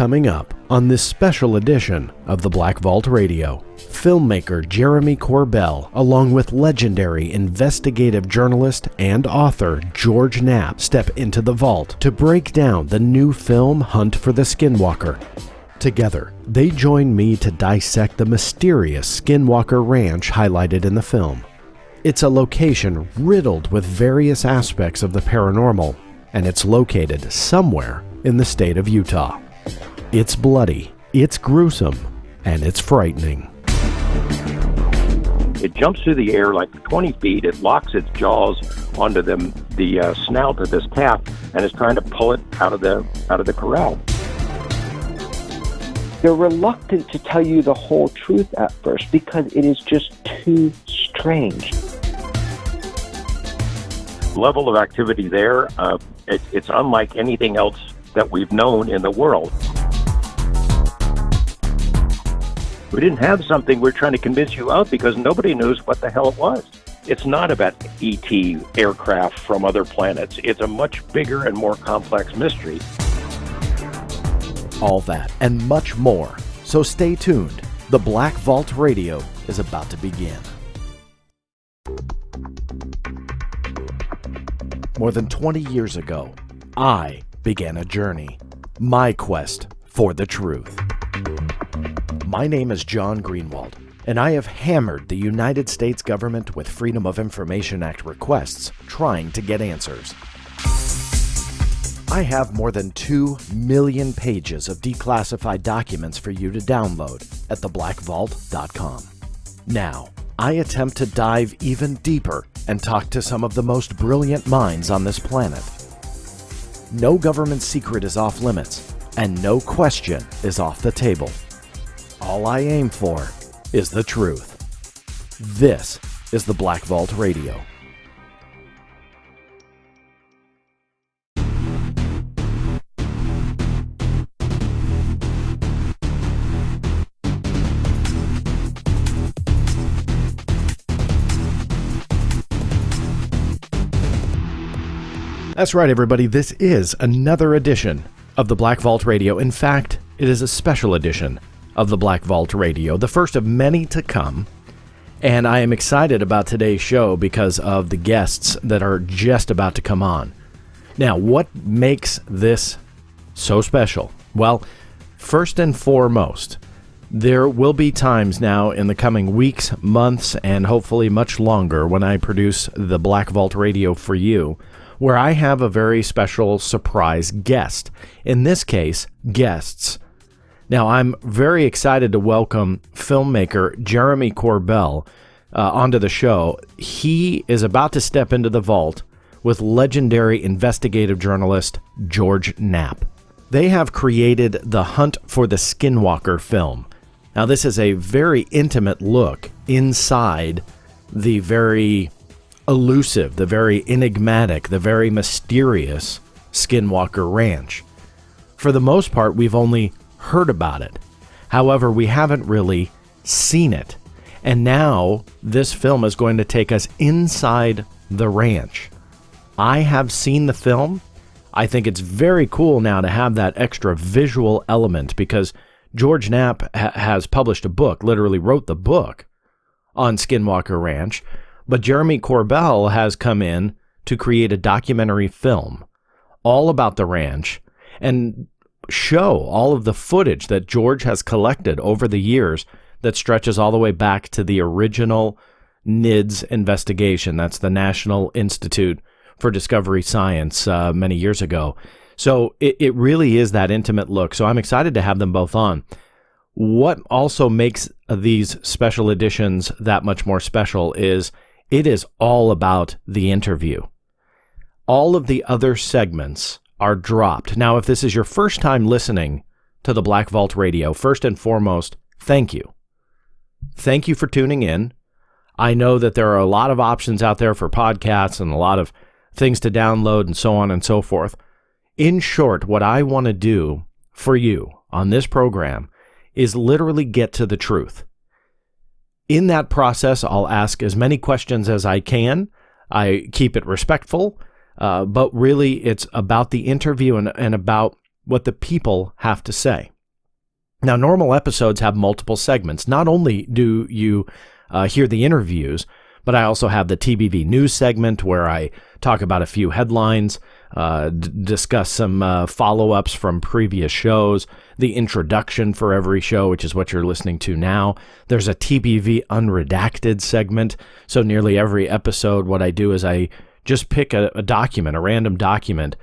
Coming up on this special edition of the Black Vault Radio, filmmaker Jeremy Corbell, along with legendary investigative journalist and author George Knapp, step into the vault to break down the new film Hunt for the Skinwalker. Together, they join me to dissect the mysterious Skinwalker Ranch highlighted in the film. It's a location riddled with various aspects of the paranormal, and it's located somewhere in the state of Utah. It's bloody, it's gruesome, and it's frightening. It jumps through the air like 20 feet. It locks its jaws onto the snout of this calf and is trying to pull it out of the corral. They're reluctant to tell you the whole truth at first because it is just too strange. Level of activity there, it's unlike anything else that we've known in the world. We didn't have something we're trying to convince you of because nobody knows what the hell it was. It's not about ET aircraft from other planets. It's a much bigger and more complex mystery. All that and much more. So stay tuned. The Black Vault Radio is about to begin. More than 20 years ago, I began a journey. My quest for the truth. My name is John Greenewald, and I have hammered the United States government with Freedom of Information Act requests trying to get answers. I have more than 2 million pages of declassified documents for you to download at theblackvault.com. Now, I attempt to dive even deeper and talk to some of the most brilliant minds on this planet. No government secret is off limits, and no question is off the table. All I aim for is the truth. This is the Black Vault Radio. That's right, everybody. This is another edition of the Black Vault Radio. In fact, it is a special edition of the Black Vault Radio, the first of many to come. And I am excited about today's show because of the guests that are just about to come on. Now, what makes this so special? Well, first and foremost, there will be times now in the coming weeks, months, and hopefully much longer when I produce the Black Vault Radio for you, where I have a very special surprise guest. In this case, guests. Now, I'm very excited to welcome filmmaker Jeremy Corbell onto the show. He is about to step into the vault with legendary investigative journalist George Knapp. They have created the Hunt for the Skinwalker film. Now, this is a very intimate look inside the very elusive, the very enigmatic, the very mysterious Skinwalker Ranch. For the most part, we've only heard about it. However, we haven't really seen it. And now this film is going to take us inside the ranch. I have seen the film. I think it's very cool now to have that extra visual element because George Knapp has published a book, literally wrote the book on Skinwalker Ranch. But Jeremy Corbell has come in to create a documentary film all about the ranch and show all of the footage that George has collected over the years that stretches all the way back to the original NIDS investigation. That's the National Institute for Discovery Science many years ago. So it really is that intimate look. So I'm excited to have them both on. What also makes these special editions that much more special is it is all about the interview. All of the other segments are dropped. Now, if this is your first time listening to the Black Vault Radio, first and foremost, thank you. Thank you for tuning in. I know that there are a lot of options out there for podcasts and a lot of things to download and so on and so forth. In short, what I want to do for you on this program is literally get to the truth. In that process, I'll ask as many questions as I can. I keep it respectful, but really it's about the interview and about what the people have to say. Now, normal episodes have multiple segments. Not only do you hear the interviews, but I also have the TBV news segment where I talk about a few headlines, discuss some follow-ups from previous shows, the introduction for every show, which is what you're listening to now. There's a TBV unredacted segment. So nearly every episode, what I do is I just pick a document, a random document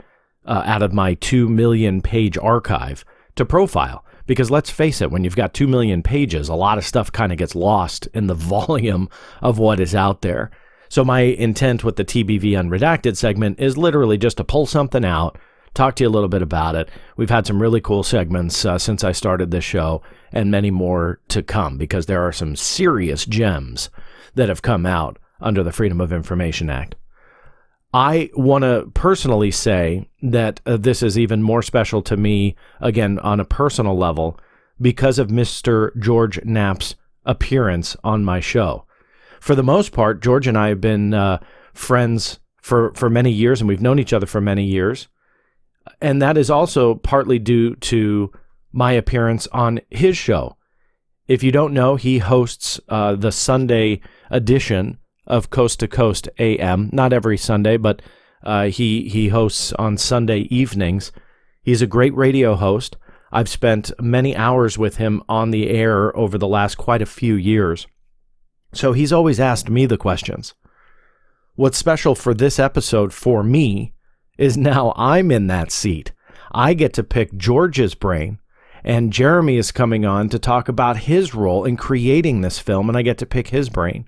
out of my 2 million page archive to profile. Because let's face it, when you've got 2 million pages, a lot of stuff kind of gets lost in the volume of what is out there. So my intent with the TBV Unredacted segment is literally just to pull something out, talk to you a little bit about it. We've had some really cool segments since I started this show, and many more to come, because there are some serious gems that have come out under the Freedom of Information Act. I want to personally say that this is even more special to me, again, on a personal level, because of Mr. George Knapp's appearance on my show. For the most part, George and I have been friends for many years, and we've known each other for many years. And that is also partly due to my appearance on his show. If you don't know, he hosts the Sunday edition of Coast to Coast AM, not every Sunday, but he hosts on Sunday evenings. He's a great radio host. I've spent many hours with him on the air over the last quite a few years. So he's always asked me the questions. What's special for this episode for me is now I'm in that seat. I get to pick George's brain, and Jeremy is coming on to talk about his role in creating this film, and I get to pick his brain.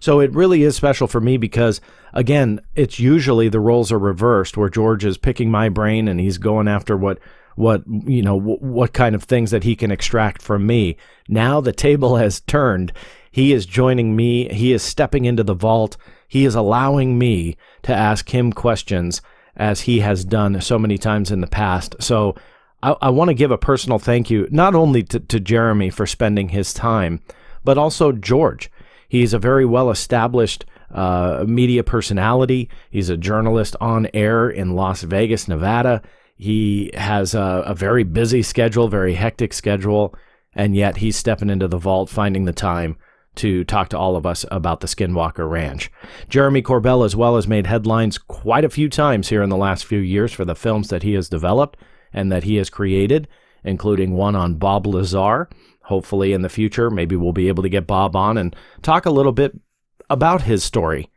So it really is special for me because, again, it's usually the roles are reversed, where George is picking my brain and he's going after what kind of things that he can extract from me. Now the table has turned. He is joining me. He is stepping into the vault. He is allowing me to ask him questions, as he has done so many times in the past. So I want to give a personal thank you, not only to Jeremy for spending his time, but also George. He's a very well-established media personality. He's a journalist on air in Las Vegas, Nevada. He has a very busy schedule, very hectic schedule, and yet he's stepping into the vault, finding the time to talk to all of us about the Skinwalker Ranch. Jeremy Corbell as well has made headlines quite a few times here in the last few years for the films that he has developed and that he has created, including one on Bob Lazar. Hopefully in the future, maybe we'll be able to get Bob on and talk a little bit about his story.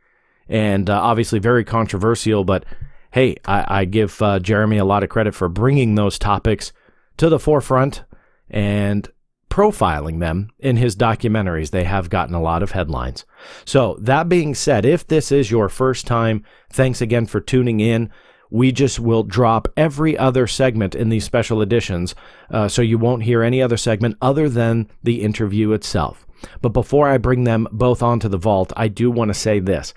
And obviously very controversial, but hey, I give Jeremy a lot of credit for bringing those topics to the forefront and profiling them in his documentaries. They have gotten a lot of headlines. So that being said, if this is your first time, thanks again for tuning in. We just will drop every other segment in these special editions, so you won't hear any other segment other than the interview itself. But before I bring them both onto the vault, I do want to say this.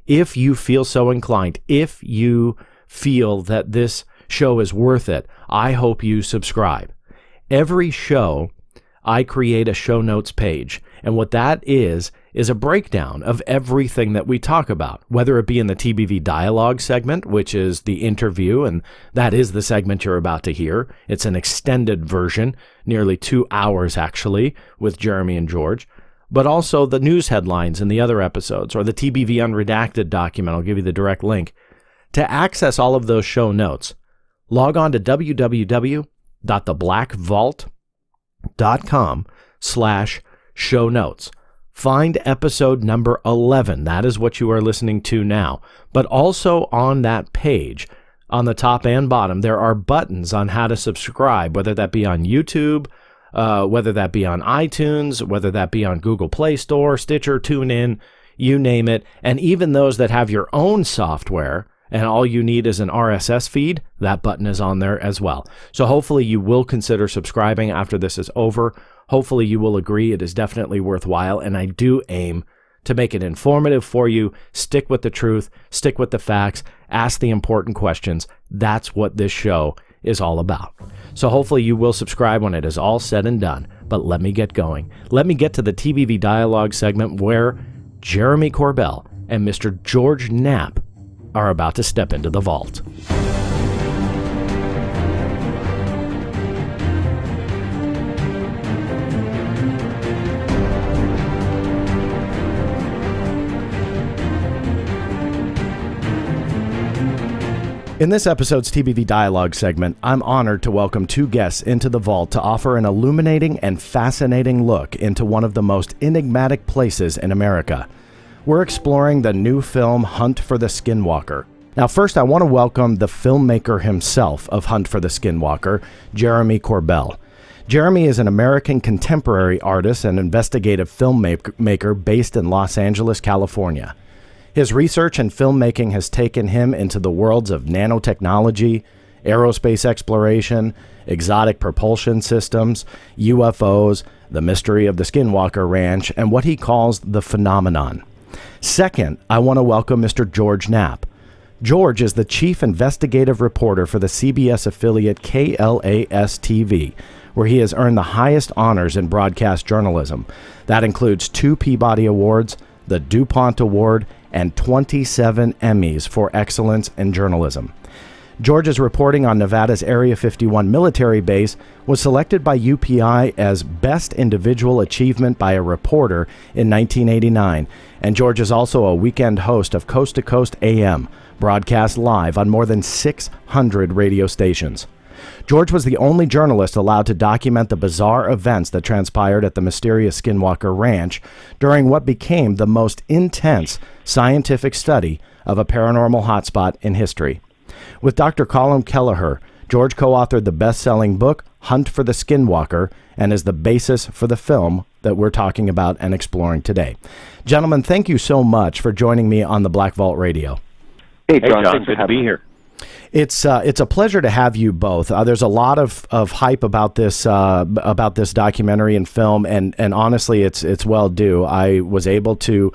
If you feel so inclined, if you feel that this show is worth it, I hope you subscribe. Every show, I create a show notes page, and what that is a breakdown of everything that we talk about, whether it be in the TBV Dialogues segment, which is the interview, and that is the segment you're about to hear. It's an extended version, nearly 2 hours actually, with Jeremy and George, but also the news headlines in the other episodes, or the TBV Unredacted document. I'll give you the direct link. To access all of those show notes, log on to www.theblackvault.com/show notes. Find episode number 11. That is what you are listening to now. But also on that page, on the top and bottom, there are buttons on how to subscribe, whether that be on YouTube, whether that be on iTunes, whether that be on Google Play Store, Stitcher, TuneIn, you name it. And even those that have your own software, and all you need is an RSS feed, that button is on there as well. So hopefully you will consider subscribing after this is over. Hopefully you will agree it is definitely worthwhile, and I do aim to make it informative for you. Stick with the truth, stick with the facts, ask the important questions. That's what this show is all about. So hopefully you will subscribe when it is all said and done. But let me get going. Let me get to the TBV Dialogue segment where Jeremy Corbell and Mr. George Knapp are about to step into the vault. In this episode's TBV Dialogues segment, I'm honored to welcome two guests into the vault to offer an illuminating and fascinating look into one of the most enigmatic places in America. We're exploring the new film Hunt for the Skinwalker. Now, first, I want to welcome the filmmaker himself of Hunt for the Skinwalker, Jeremy Corbell. Jeremy is an American contemporary artist and investigative filmmaker based in Los Angeles, California. His research and filmmaking has taken him into the worlds of nanotechnology, aerospace exploration, exotic propulsion systems, UFOs, the mystery of the Skinwalker Ranch, and what he calls the phenomenon. Second, I want to welcome Mr. George Knapp. George is the chief investigative reporter for the CBS affiliate KLAS-TV, where he has earned the highest honors in broadcast journalism. That includes 2 Peabody Awards, the DuPont Award, and 27 Emmys for excellence in journalism. George's reporting on Nevada's Area 51 military base was selected by UPI as Best Individual Achievement by a Reporter in 1989, and George is also a weekend host of Coast to Coast AM, broadcast live on more than 600 radio stations. George was the only journalist allowed to document the bizarre events that transpired at the mysterious Skinwalker Ranch during what became the most intense scientific study of a paranormal hotspot in history. With Dr. Colin Kelleher, George co-authored the best-selling book Hunt for the Skinwalker and is the basis for the film that we're talking about and exploring today. Gentlemen, thank you so much for joining me on the Black Vault Radio. Hey, John, good to be here. It's a pleasure to have you both. There's a lot of hype about this documentary and film, and honestly, it's well due. I was able to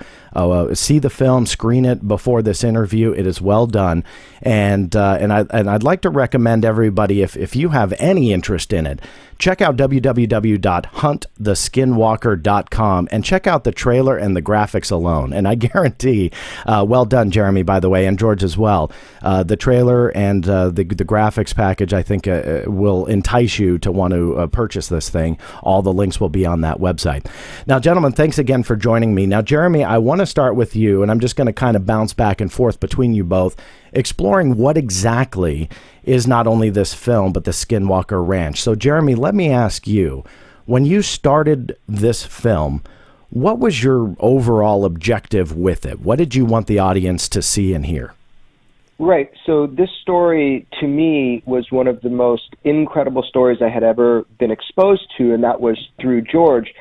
see the film, screen it before this interview. It is well done, and I'd like to recommend everybody, if you have any interest in it, check out www.huntheskinwalker.com and check out the trailer and the graphics alone. And I guarantee, well done, Jeremy, by the way, and George as well. The trailer and the graphics package, I think, will entice you to want to purchase this thing. All the links will be on that website. Now, gentlemen, thanks again for joining me. Now, Jeremy, I want to start with you, and I'm just going to kind of bounce back and forth between you both, exploring what exactly is not only this film, but the Skinwalker Ranch. So, Jeremy, let me ask you, when you started this film, what was your overall objective with it? What did you want the audience to see and hear? Right. So this story, to me, was one of the most incredible stories I had ever been exposed to, and that was through George.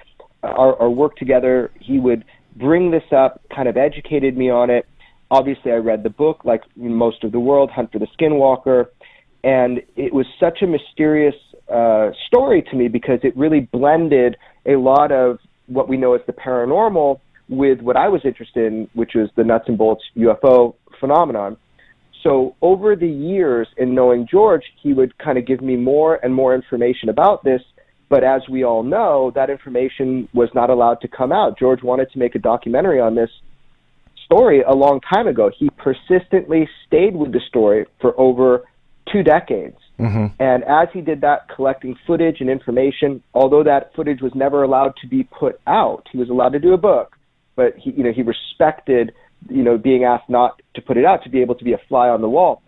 Our work together, he would bring this up, kind of educated me on it. Obviously, I read the book, like most of the world, Hunt for the Skinwalker, and it was such a mysterious story to me because it really blended a lot of what we know as the paranormal with what I was interested in, which was the nuts and bolts UFO phenomenon. So over the years, in knowing George, he would kind of give me more and more information about this, but as we all know, that information was not allowed to come out. George wanted to make a documentary on this story a long time ago. He persistently stayed with the story for over 2 decades. Mm-hmm. And as he did that, collecting footage and information, although that footage was never allowed to be put out, he was allowed to do a book, but he respected, being asked not to put it out, to be able to be a fly on the wall.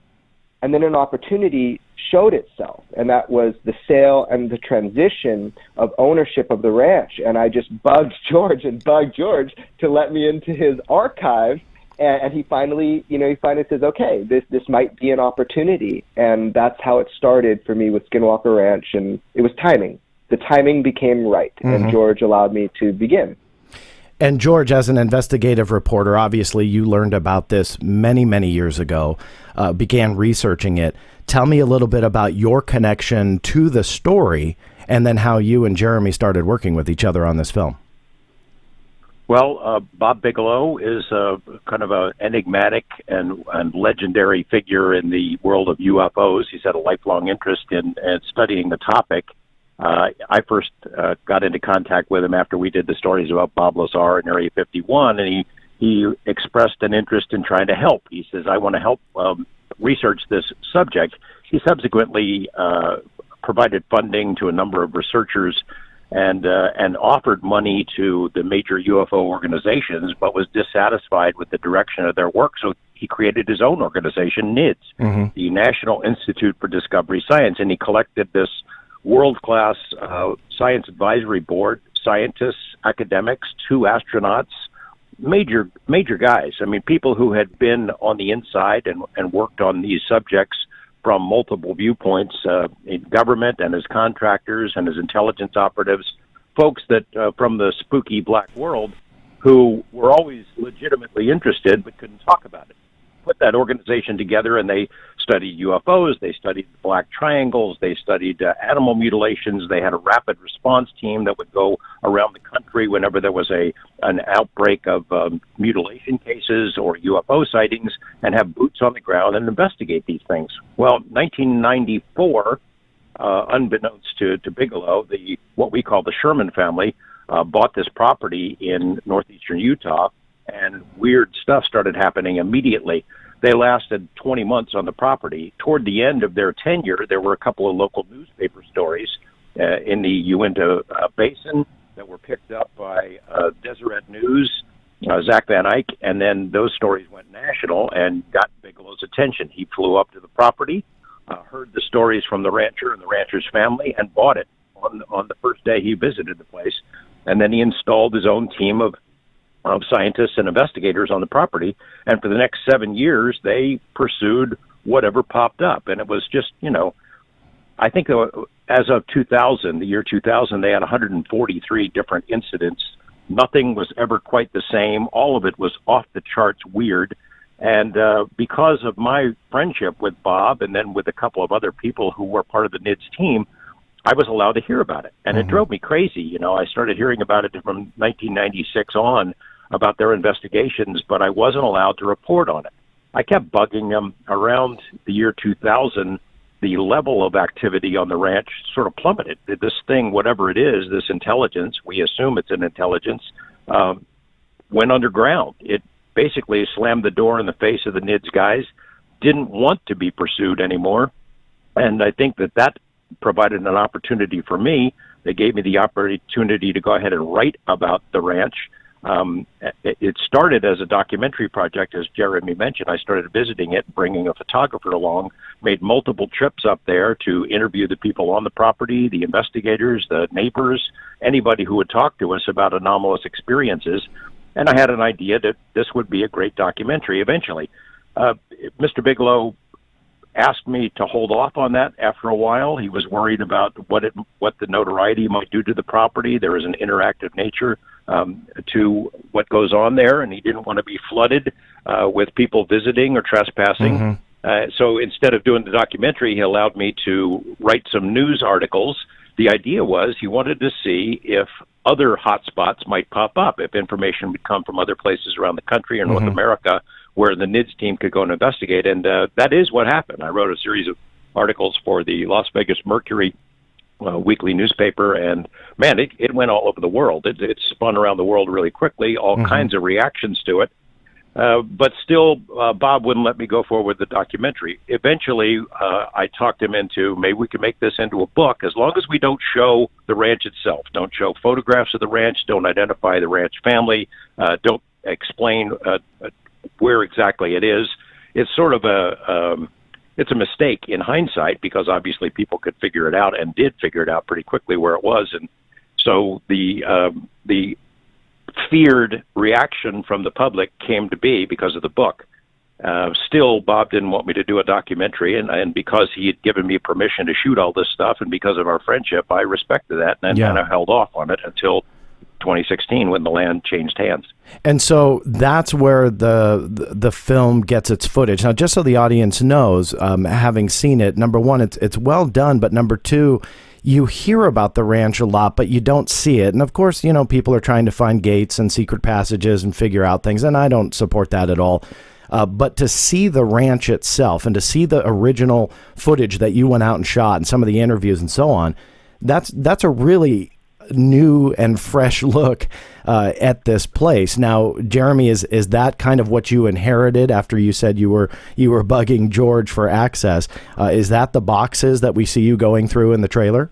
And then an opportunity showed itself, and that was the sale and the transition of ownership of the ranch. And I just bugged George to let me into his archive. And he finally says, okay, this might be an opportunity. And that's how it started for me with Skinwalker Ranch. And it was timing. The timing became right. Mm-hmm. And George allowed me to begin. And George, as an investigative reporter, obviously you learned about this many, many years ago, began researching it. Tell me a little bit about your connection to the story and then how you and Jeremy started working with each other on this film. Well, Bob Bigelow is kind of an enigmatic and legendary figure in the world of UFOs. He's had a lifelong interest in studying the topic. I first got into contact with him after we did the stories about Bob Lazar in Area 51, and he expressed an interest in trying to help. He says, I want to help research this subject. He subsequently provided funding to a number of researchers and offered money to the major UFO organizations, but was dissatisfied with the direction of their work. So he created his own organization, NIDS, the National Institute for Discovery Science, and he collected this world-class science advisory board, scientists, academics, 2 astronauts, major guys. I mean, people who had been on the inside and worked on these subjects from multiple viewpoints, in government and as contractors and as intelligence operatives, folks that from the spooky black world who were always legitimately interested but couldn't talk about it. Put that organization together, and they studied UFOs, they studied black triangles, they studied animal mutilations. They had a rapid response team that would go around the country whenever there was an outbreak of mutilation cases or UFO sightings, and have boots on the ground and investigate these things. Well, 1994, unbeknownst to Bigelow, what we call the Sherman family bought this property in northeastern Utah, and weird stuff started happening immediately. They lasted 20 months on the property. Toward the end of their tenure, there were a couple of local newspaper stories in the Uinta Basin that were picked up by Deseret News, Zach Van Eyck, and then those stories went national and got Bigelow's attention. He flew up to the property, heard the stories from the rancher and the rancher's family, and bought it on the first day he visited the place. And then he installed his own team of scientists and investigators on the property, and for the next 7 years, they pursued whatever popped up. And it was just, I think as of 2000, the year 2000, they had 143 different incidents. Nothing was ever quite the same. All of it was off the charts weird. And because of my friendship with Bob and then with a couple of other people who were part of the NIDS team, I was allowed to hear about it. And it drove me crazy. I started hearing about it from 1996 on, about their investigations, but I wasn't allowed to report on it. I kept bugging them. Around the year 2000, the level of activity on the ranch sort of plummeted. This thing, whatever it is, this intelligence, we assume it's an intelligence, went underground. It basically slammed the door in the face of the NIDS guys, didn't want to be pursued anymore, and I think that provided an opportunity for me. They gave me the opportunity to go ahead and write about the ranch. It started as a documentary project, as Jeremy mentioned. I started visiting it, bringing a photographer along, made multiple trips up there to interview the people on the property, the investigators, the neighbors, anybody who would talk to us about anomalous experiences. And I had an idea that this would be a great documentary eventually. Mr. Bigelow asked me to hold off on that after a while. He was worried about what the notoriety might do to the property. There is an interactive nature to what goes on there, and he didn't want to be flooded with people visiting or trespassing. So instead of doing the documentary, he allowed me to write some news articles. The idea was he wanted to see if other hotspots might pop up, if information would come from other places around the country or North America where the NIDS team could go and investigate. And that is what happened. I wrote a series of articles for the Las Vegas Mercury weekly newspaper, and man, it went all over the world. It spun around the world really quickly, all kinds of reactions to it. But still, Bob wouldn't let me go forward with the documentary. Eventually, I talked him into, maybe we can make this into a book, as long as we don't show the ranch itself, don't show photographs of the ranch, don't identify the ranch family, don't explain where exactly it is. It's sort of it's a mistake in hindsight, because obviously people could figure it out and did figure it out pretty quickly where it was. And so the feared reaction from the public came to be because of the book. Still, Bob didn't want me to do a documentary, and because he had given me permission to shoot all this stuff, and because of our friendship, I respected that, and kind of held off on it until 2016 when the land changed hands. And so that's where the film gets its footage. Now, just so the audience knows, having seen it, number one, it's well done, but number two, you hear about the ranch a lot, but you don't see it. And of course, people are trying to find gates and secret passages and figure out things, and I don't support that at all. But to see the ranch itself and to see the original footage that you went out and shot and some of the interviews and so on, that's a really new and fresh look at this place. Now, Jeremy, is that kind of what you inherited after you said you were bugging George for access? Is that the boxes that we see you going through in the trailer?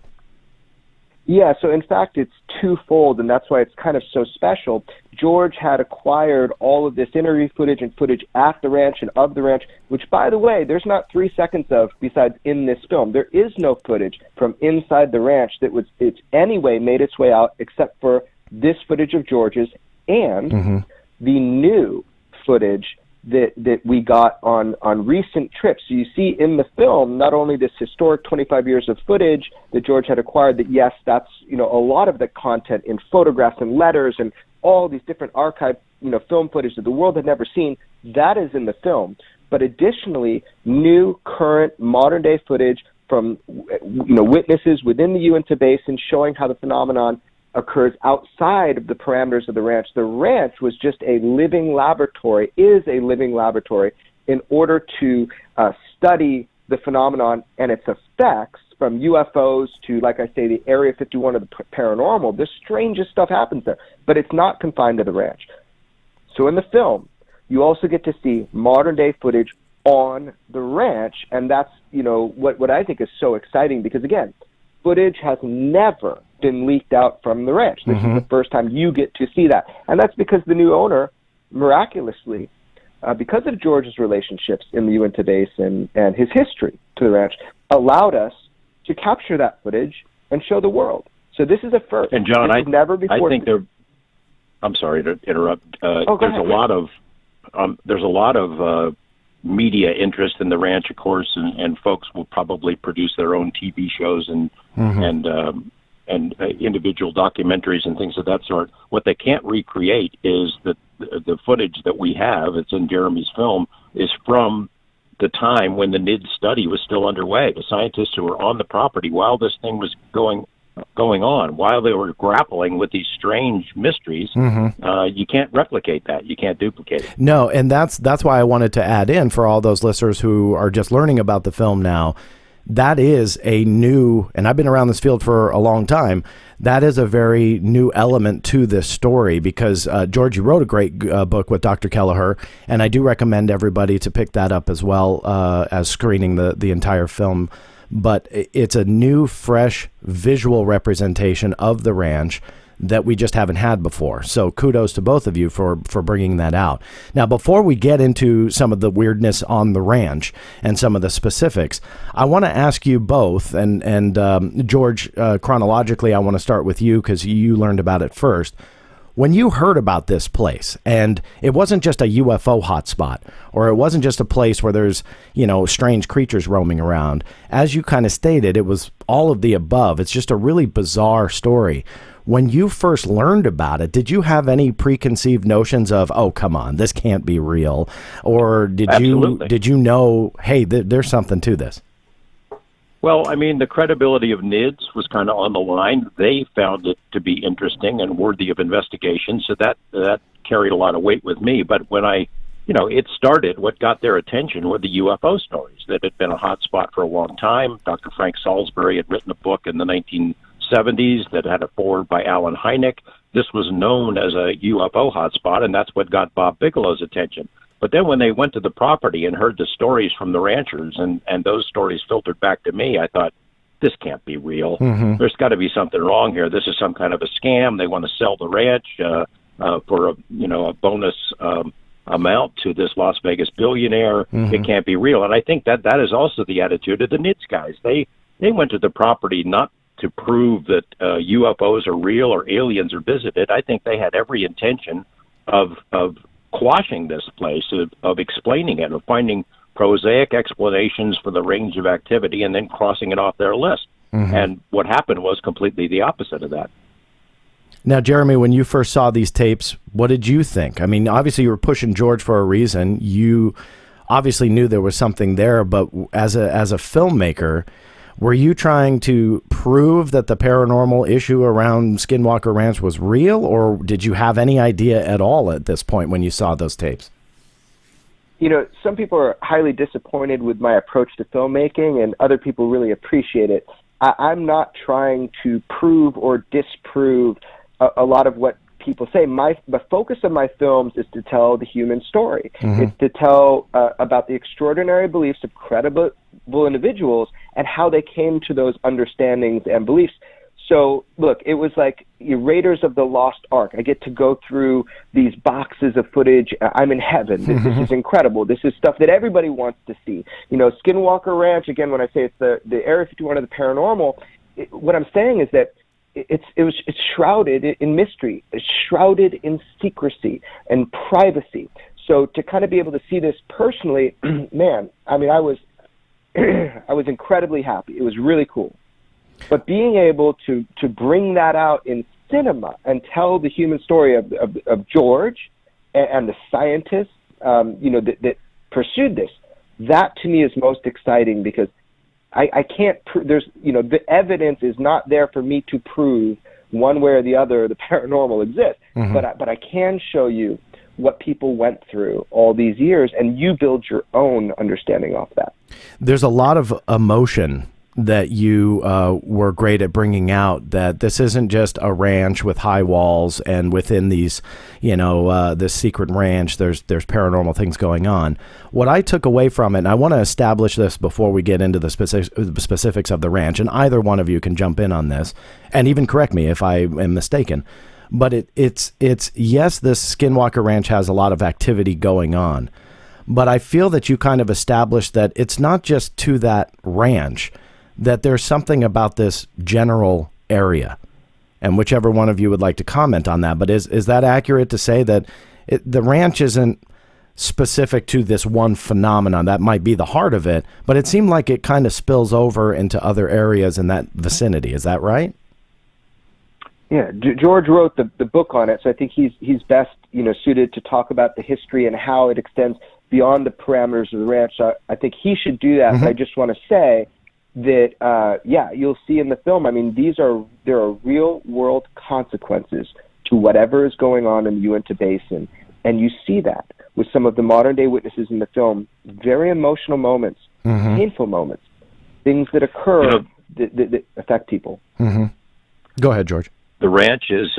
Yeah, so in fact, it's twofold, and that's why it's kind of so special. George had acquired all of this interview footage and footage at the ranch and of the ranch, which, by the way, there's not 3 seconds of besides in this film. There is no footage from inside the ranch it's anyway made its way out except for this footage of George's and the new footage that we got on recent trips. So you see in the film not only this historic 25 years of footage that George had acquired, that yes, that's, you know, a lot of the content in photographs and letters and all these different archive, you know, film footage that the world had never seen, that is in the film. But additionally, new, current, modern day footage from, you know, witnesses within the Uinta Basin showing how the phenomenon occurs outside of the parameters of the ranch. The ranch was just a living laboratory, is a living laboratory, in order to study the phenomenon and its effects, from UFOs to, like I say, the Area 51 of the paranormal. The strangest stuff happens there, but it's not confined to the ranch. So in the film, you also get to see modern-day footage on the ranch, and that's, you know, what I think is so exciting, because, again, footage has never been leaked out from the ranch. This is the first time you get to see that. And that's because the new owner, miraculously, because of George's relationships in the Uinta Basin and his history to the ranch, allowed us to capture that footage and show the world. So this is a first. And John, I think there. I'm sorry to interrupt. There's a lot of media interest in the ranch, of course, and folks will probably produce their own TV shows and individual documentaries and things of that sort. What they can't recreate is that the footage that we have, it's in Jeremy's film, is from the time when the NIDS study was still underway. The scientists who were on the property while this thing was going on, while they were grappling with these strange mysteries. You can't replicate that. You can't duplicate it. No, and that's why I wanted to add in, for all those listeners who are just learning about the film now, that is a new, and I've been around this field for a long time, that is a very new element to this story, because George, you wrote a great book with Dr. Kelleher, and I do recommend everybody to pick that up as well as screening the entire film. But it's a new, fresh visual representation of the ranch that we just haven't had before. So kudos to both of you for bringing that out. Now, before we get into some of the weirdness on the ranch and some of the specifics, I want to ask you both, and George, chronologically, I want to start with you because you learned about it first. When you heard about this place, and it wasn't just a UFO hotspot, or it wasn't just a place where there's, you know, strange creatures roaming around, as you kind of stated, it was all of the above. It's just a really bizarre story. When you first learned about it, did you have any preconceived notions of, oh, come on, this can't be real? Or did you know, hey, there's something to this? Well, I mean, the credibility of NIDS was kind of on the line. They found it to be interesting and worthy of investigation, so that carried a lot of weight with me. But when it started, what got their attention were the UFO stories that had been a hot spot for a long time. Dr. Frank Salisbury had written a book in the 1970s that had a foreword by Alan Hynek. This was known as a UFO hotspot, and that's what got Bob Bigelow's attention. But then when they went to the property and heard the stories from the ranchers, and those stories filtered back to me, I thought, this can't be real. There's got to be something wrong here. This is some kind of a scam. They want to sell the ranch for a bonus amount to this Las Vegas billionaire. It can't be real. And I think that is also the attitude of the NIDS guys. They went to the property not to prove that UFOs are real or aliens are visited. I think they had every intention of quashing this place, of explaining it, of finding prosaic explanations for the range of activity and then crossing it off their list. And what happened was completely the opposite of that. Now, Jeremy, when you first saw these tapes, what did you think? I mean, obviously you were pushing George for a reason. You obviously knew there was something there, but as a filmmaker, were you trying to prove that the paranormal issue around Skinwalker Ranch was real, or did you have any idea at all at this point when you saw those tapes? You know, some people are highly disappointed with my approach to filmmaking, and other people really appreciate it. I'm not trying to prove or disprove a lot of what people say. The focus of my films is to tell the human story. It's to tell about the extraordinary beliefs of credible individuals and how they came to those understandings and beliefs. So, look, it was like Raiders of the Lost Ark. I get to go through these boxes of footage. I'm in heaven. This is incredible. This is stuff that everybody wants to see. You know, Skinwalker Ranch, again, when I say it's the Area 51 of the paranormal, what I'm saying is that it's shrouded in mystery. It's shrouded in secrecy and privacy. So to kind of be able to see this personally, man, I mean, I was incredibly happy. It was really cool. But being able to bring that out in cinema and tell the human story of George and the scientists, that pursued this, that to me is most exciting, because I can't. There's, the evidence is not there for me to prove one way or the other the paranormal exists. But I can show you what people went through all these years, and you build your own understanding off that. There's a lot of emotion that you were great at bringing out, that this isn't just a ranch with high walls, and within these, this secret ranch, there's paranormal things going on. What I took away from it, and I want to establish this before we get into the specifics of the ranch, and either one of you can jump in on this and even correct me if I am mistaken, but it's yes, this Skinwalker Ranch has a lot of activity going on, but I feel that you kind of established that it's not just to that ranch, that there's something about this general area, and whichever one of you would like to comment on that. But is that accurate to say that the ranch isn't specific to this one phenomenon? That might be the heart of it, but it seemed like it kind of spills over into other areas in that vicinity. Is that right? Yeah, George wrote the book on it, so I think he's best suited to talk about the history and how it extends beyond the parameters of the ranch. So I think he should do that. But I just want to say that, you'll see in the film, I mean, there are real world consequences to whatever is going on in the Uinta Basin. And you see that with some of the modern day witnesses in the film, very emotional moments, painful moments, things that occur that affect people. Go ahead, George. The ranch is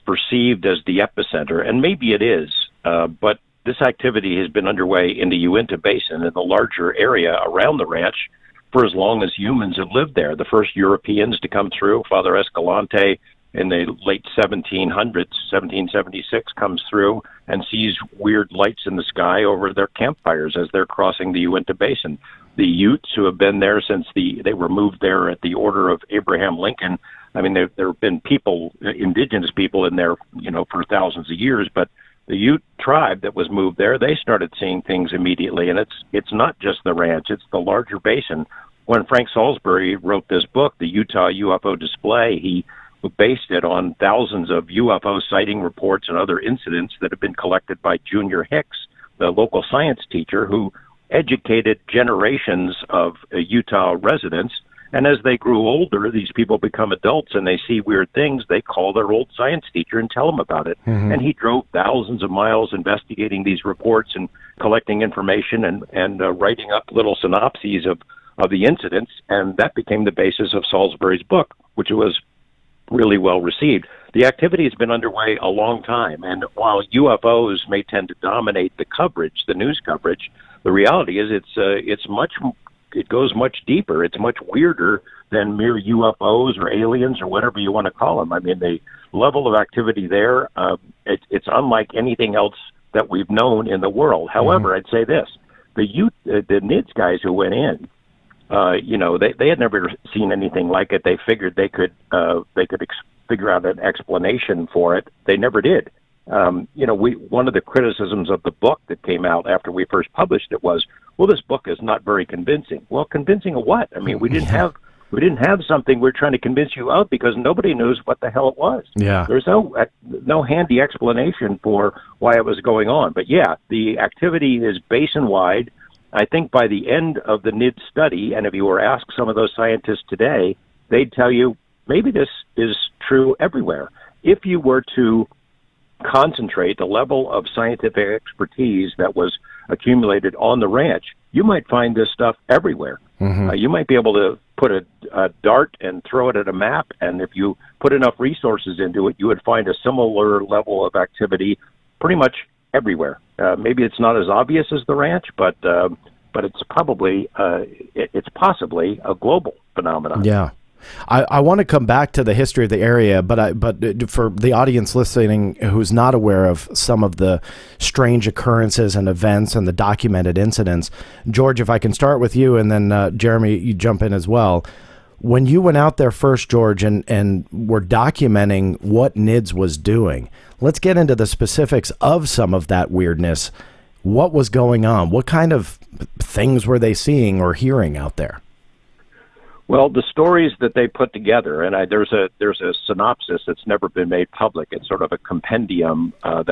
perceived as the epicenter, and maybe it is, but this activity has been underway in the Uinta Basin and the larger area around the ranch for as long as humans have lived there. The first Europeans to come through, Father Escalante, in the late 1700s, 1776, comes through and sees weird lights in the sky over their campfires as they're crossing the Uinta Basin. The Utes, who have been there since they were moved there at the order of Abraham Lincoln. I mean, there have been people, indigenous people in there, for thousands of years, but the Ute tribe that was moved there, they started seeing things immediately, and it's not just the ranch, it's the larger basin. When Frank Salisbury wrote this book, The Utah UFO Display, he based it on thousands of UFO sighting reports and other incidents that have been collected by Junior Hicks, the local science teacher who educated generations of Utah residents. And as they grew older, these people become adults and they see weird things. They call their old science teacher and tell him about it. And he drove thousands of miles investigating these reports and collecting information and writing up little synopses of the incidents. And that became the basis of Salisbury's book, which was really well received. The activity has been underway a long time. And while UFOs may tend to dominate the coverage, the news coverage, the reality is it goes much deeper. It's much weirder than mere UFOs or aliens or whatever you want to call them. I mean, the level of activity there, it's unlike anything else that we've known in the world. However, I'd say this: the NIDS guys who went in, they had never seen anything like it. They figured they could figure out an explanation for it. They never did. One of the criticisms of the book that came out after we first published it was, well, this book is not very convincing. Well, convincing of what? I mean, we didn't have something we're trying to convince you of because nobody knows what the hell it was. Yeah. There's no handy explanation for why it was going on. But yeah, the activity is basin-wide. I think by the end of the NID study, and if you were asked some of those scientists today, they'd tell you maybe this is true everywhere. If you were to concentrate the level of scientific expertise that was accumulated on the ranch, you might find this stuff everywhere. You might be able to put a dart and throw it at a map, and if you put enough resources into it, you would find a similar level of activity pretty much everywhere. Maybe it's not as obvious as the ranch, but it's possibly a global phenomenon. Yeah. I want to come back to the history of the area, but for the audience listening who's not aware of some of the strange occurrences and events and the documented incidents, George, if I can start with you, and then Jeremy, you jump in as well. When you went out there first, George, and were documenting what NIDS was doing, let's get into the specifics of some of that weirdness. What was going on? What kind of things were they seeing or hearing out there? Well, the stories that they put together, and there's a synopsis that's never been made public. It's sort of a compendium of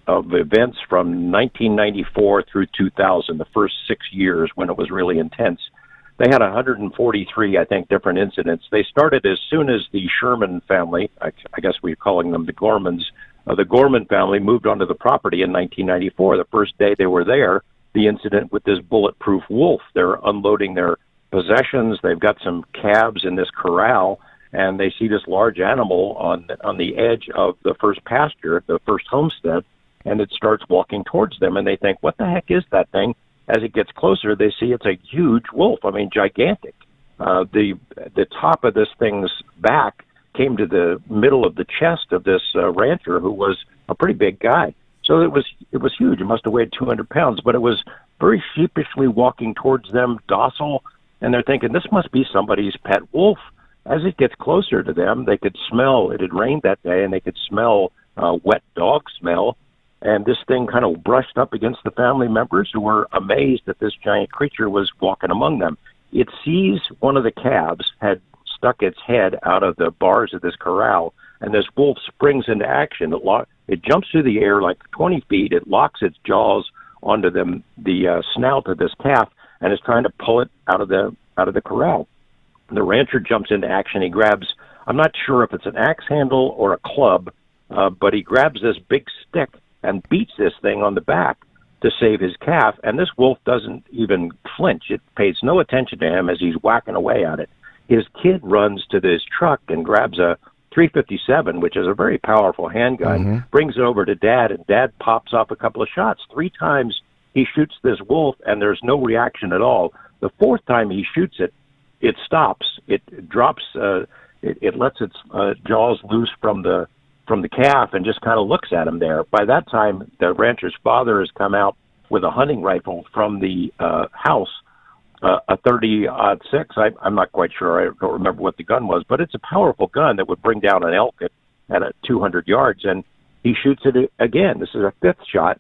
events from 1994 through 2000, the first 6 years when it was really intense. They had 143, I think, different incidents. They started as soon as the Sherman family, I guess we're calling them the Gormans, the Gorman family moved onto the property in 1994. The first day they were there, the incident with this bulletproof wolf. They're unloading their possessions. They've got some calves in this corral, and they see this large animal on the edge of the first pasture, the first homestead, and it starts walking towards them, and they think, what the heck is that thing? As it gets closer, they see it's a huge wolf. I mean, gigantic. The top of this thing's back came to the middle of the chest of this rancher, who was a pretty big guy. So it was huge. It must have weighed 200 pounds, but it was very sheepishly walking towards them, docile. And they're thinking, this must be somebody's pet wolf. As it gets closer to them, they could smell, it had rained that day, and they could smell wet dog smell. And this thing kind of brushed up against the family members, who were amazed that this giant creature was walking among them. It sees one of the calves had stuck its head out of the bars of this corral, and this wolf springs into action. It jumps through the air like 20 feet. It locks its jaws onto the snout of this calf, and is trying to pull it out of the corral. The rancher jumps into action. He grabs, I'm not sure if it's an axe handle or a club, but he grabs this big stick and beats this thing on the back to save his calf. And this wolf doesn't even flinch. It pays no attention to him as he's whacking away at it. His kid runs to this truck and grabs a .357, which is a very powerful handgun, brings it over to Dad, and Dad pops off a couple of shots. 3 times he shoots this wolf, and there's no reaction at all. The 4th time he shoots it, it stops. It drops. It lets its jaws loose from the calf and just kind of looks at him there. By that time, the rancher's father has come out with a hunting rifle from the house, a 30-06. I'm not quite sure. I don't remember what the gun was, but it's a powerful gun that would bring down an elk at 200 yards. And he shoots it again. This is a 5th shot.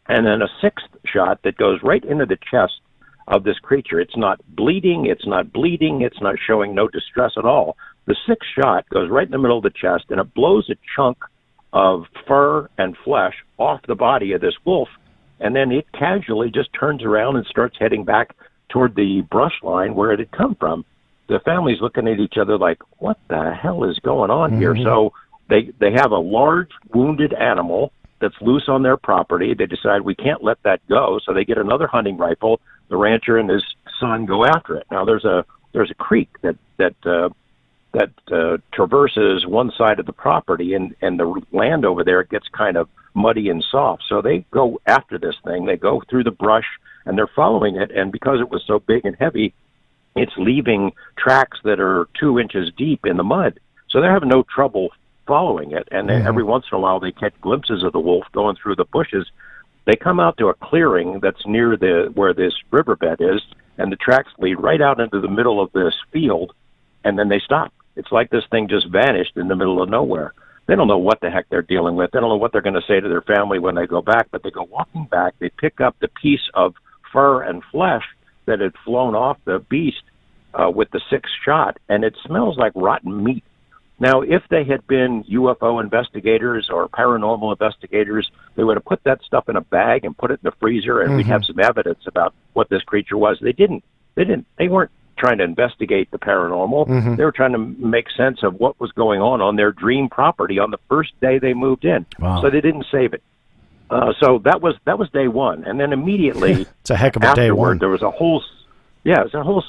And then a 6th shot that goes right into the chest of this creature. It's not bleeding. It's not bleeding. It's not showing no distress at all. The 6th shot goes right in the middle of the chest, and it blows a chunk of fur and flesh off the body of this wolf. And then it casually just turns around and starts heading back toward the brush line where it had come from. The family's looking at each other like, what the hell is going on here? So they have a large wounded animal that's loose on their property. They decide we can't let that go, so they get another hunting rifle. The rancher and his son go after it. Now there's a creek that traverses one side of the property, and the land over there gets kind of muddy and soft. So they go after this thing. They go through the brush, and they're following it. And because it was so big and heavy, it's leaving tracks that are 2 inches deep in the mud. So they're having no trouble following it, and every once in a while they catch glimpses of the wolf going through the bushes. They come out to a clearing that's near where this riverbed is, and the tracks lead right out into the middle of this field, and then they stop. It's like this thing just vanished in the middle of nowhere. They don't know what the heck they're dealing with. They don't know what they're going to say to their family when they go back, but they go walking back. They pick up the piece of fur and flesh that had flown off the beast with the 6th shot, and it smells like rotten meat. Now, if they had been UFO investigators or paranormal investigators, they would have put that stuff in a bag and put it in the freezer, and we'd have some evidence about what this creature was. They didn't. They weren't trying to investigate the paranormal. They were trying to make sense of what was going on their dream property on the first day they moved in. Wow. So they didn't save it. So that was day one, and then immediately it's a heck of a day one. There was a whole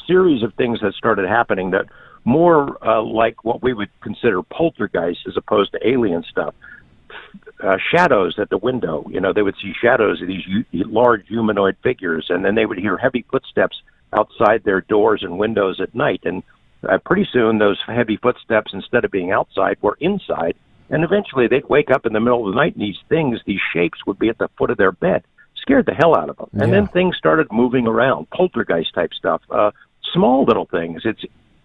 series of things that started happening that more like what we would consider poltergeist as opposed to alien stuff. Shadows at the window. They would see shadows of these large humanoid figures, and then they would hear heavy footsteps outside their doors and windows at night. And Pretty soon, those heavy footsteps, instead of being outside, were inside. And eventually, they'd wake up in the middle of the night, and these shapes would be at the foot of their bed. Scared the hell out of them. And then things started moving around, poltergeist-type stuff, small little things.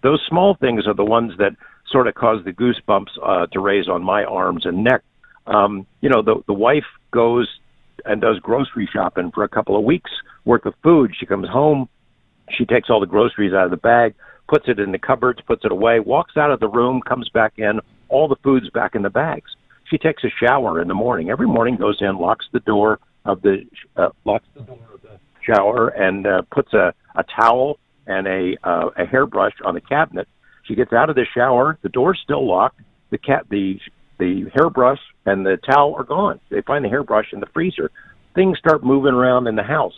Those small things are the ones that sort of cause the goosebumps to raise on my arms and neck. The wife goes and does grocery shopping for a couple of weeks worth of food. She comes home, she takes all the groceries out of the bag, puts it in the cupboards, puts it away, walks out of the room, comes back in, all the food's back in the bags. She takes a shower in the morning. Every morning goes in, locks the door of the shower, and puts a towel and a hairbrush on the cabinet. She gets out of the shower, the door's still locked, the hairbrush and the towel are gone. They find the hairbrush in the freezer. Things start moving around in the house,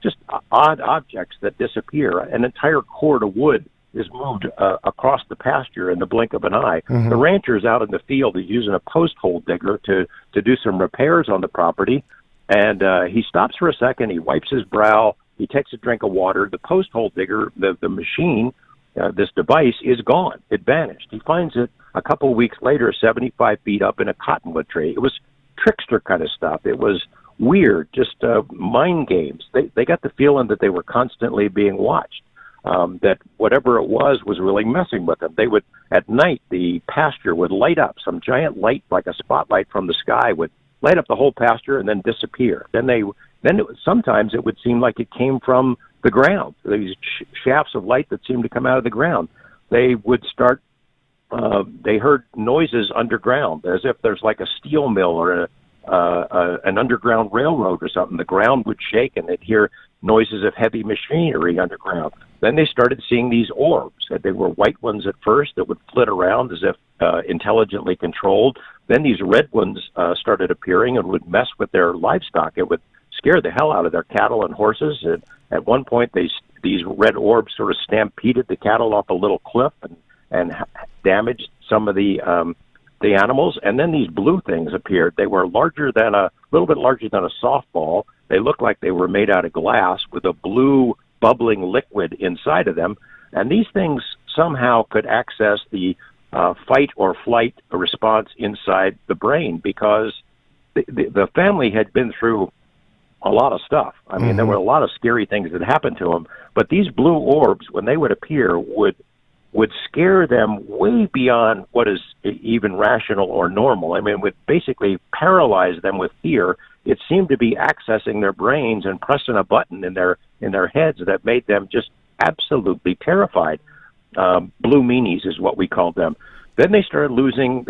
just odd objects that disappear. An entire cord of wood is moved across the pasture in the blink of an eye. Mm-hmm. The rancher's out in the field. He's using a post hole digger to do some repairs on the property, and he stops for a second. He wipes his brow. He takes a drink of water. The post hole digger, the machine, this device, is gone. It vanished. He finds it a couple of weeks later, 75 feet up in a cottonwood tree. It was trickster kind of stuff. It was weird, just mind games. They got the feeling that they were constantly being watched, that whatever it was really messing with them. They would, at night, the pasture would light up. Some giant light, like a spotlight from the sky, would light up the whole pasture and then disappear. Sometimes it would seem like it came from the ground, these shafts of light that seemed to come out of the ground. They would start, they heard noises underground, as if there's like a steel mill or an underground railroad or something. The ground would shake, and they'd hear noises of heavy machinery underground. Then they started seeing these orbs. They were white ones at first that would flit around as if intelligently controlled. Then these red ones started appearing and would mess with their livestock. It would scare the hell out of their cattle and horses. And at one point, these red orbs sort of stampeded the cattle off a little cliff and damaged some of the animals. And then these blue things appeared. They were a little bit larger than a softball. They looked like they were made out of glass with a blue bubbling liquid inside of them. And these things somehow could access the fight or flight response inside the brain, because the family had been through a lot of stuff. I mean, there were a lot of scary things that happened to them, but these blue orbs, when they would appear, would scare them way beyond what is even rational or normal. I mean, it would basically paralyze them with fear. It seemed to be accessing their brains and pressing a button in their heads that made them just absolutely terrified. Blue meanies is what we called them. Then they started losing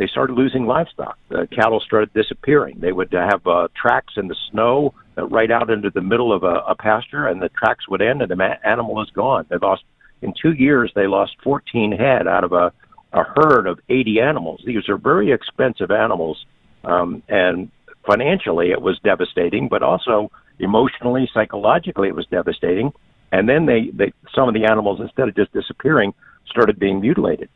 livestock. The cattle started disappearing. They would have tracks in the snow right out into the middle of a pasture, and the tracks would end, and the animal is gone. In 2 years, they lost 14 head out of a herd of 80 animals. These are very expensive animals, and financially it was devastating, but also emotionally, psychologically it was devastating. And then some of the animals, instead of just disappearing, started being mutilated.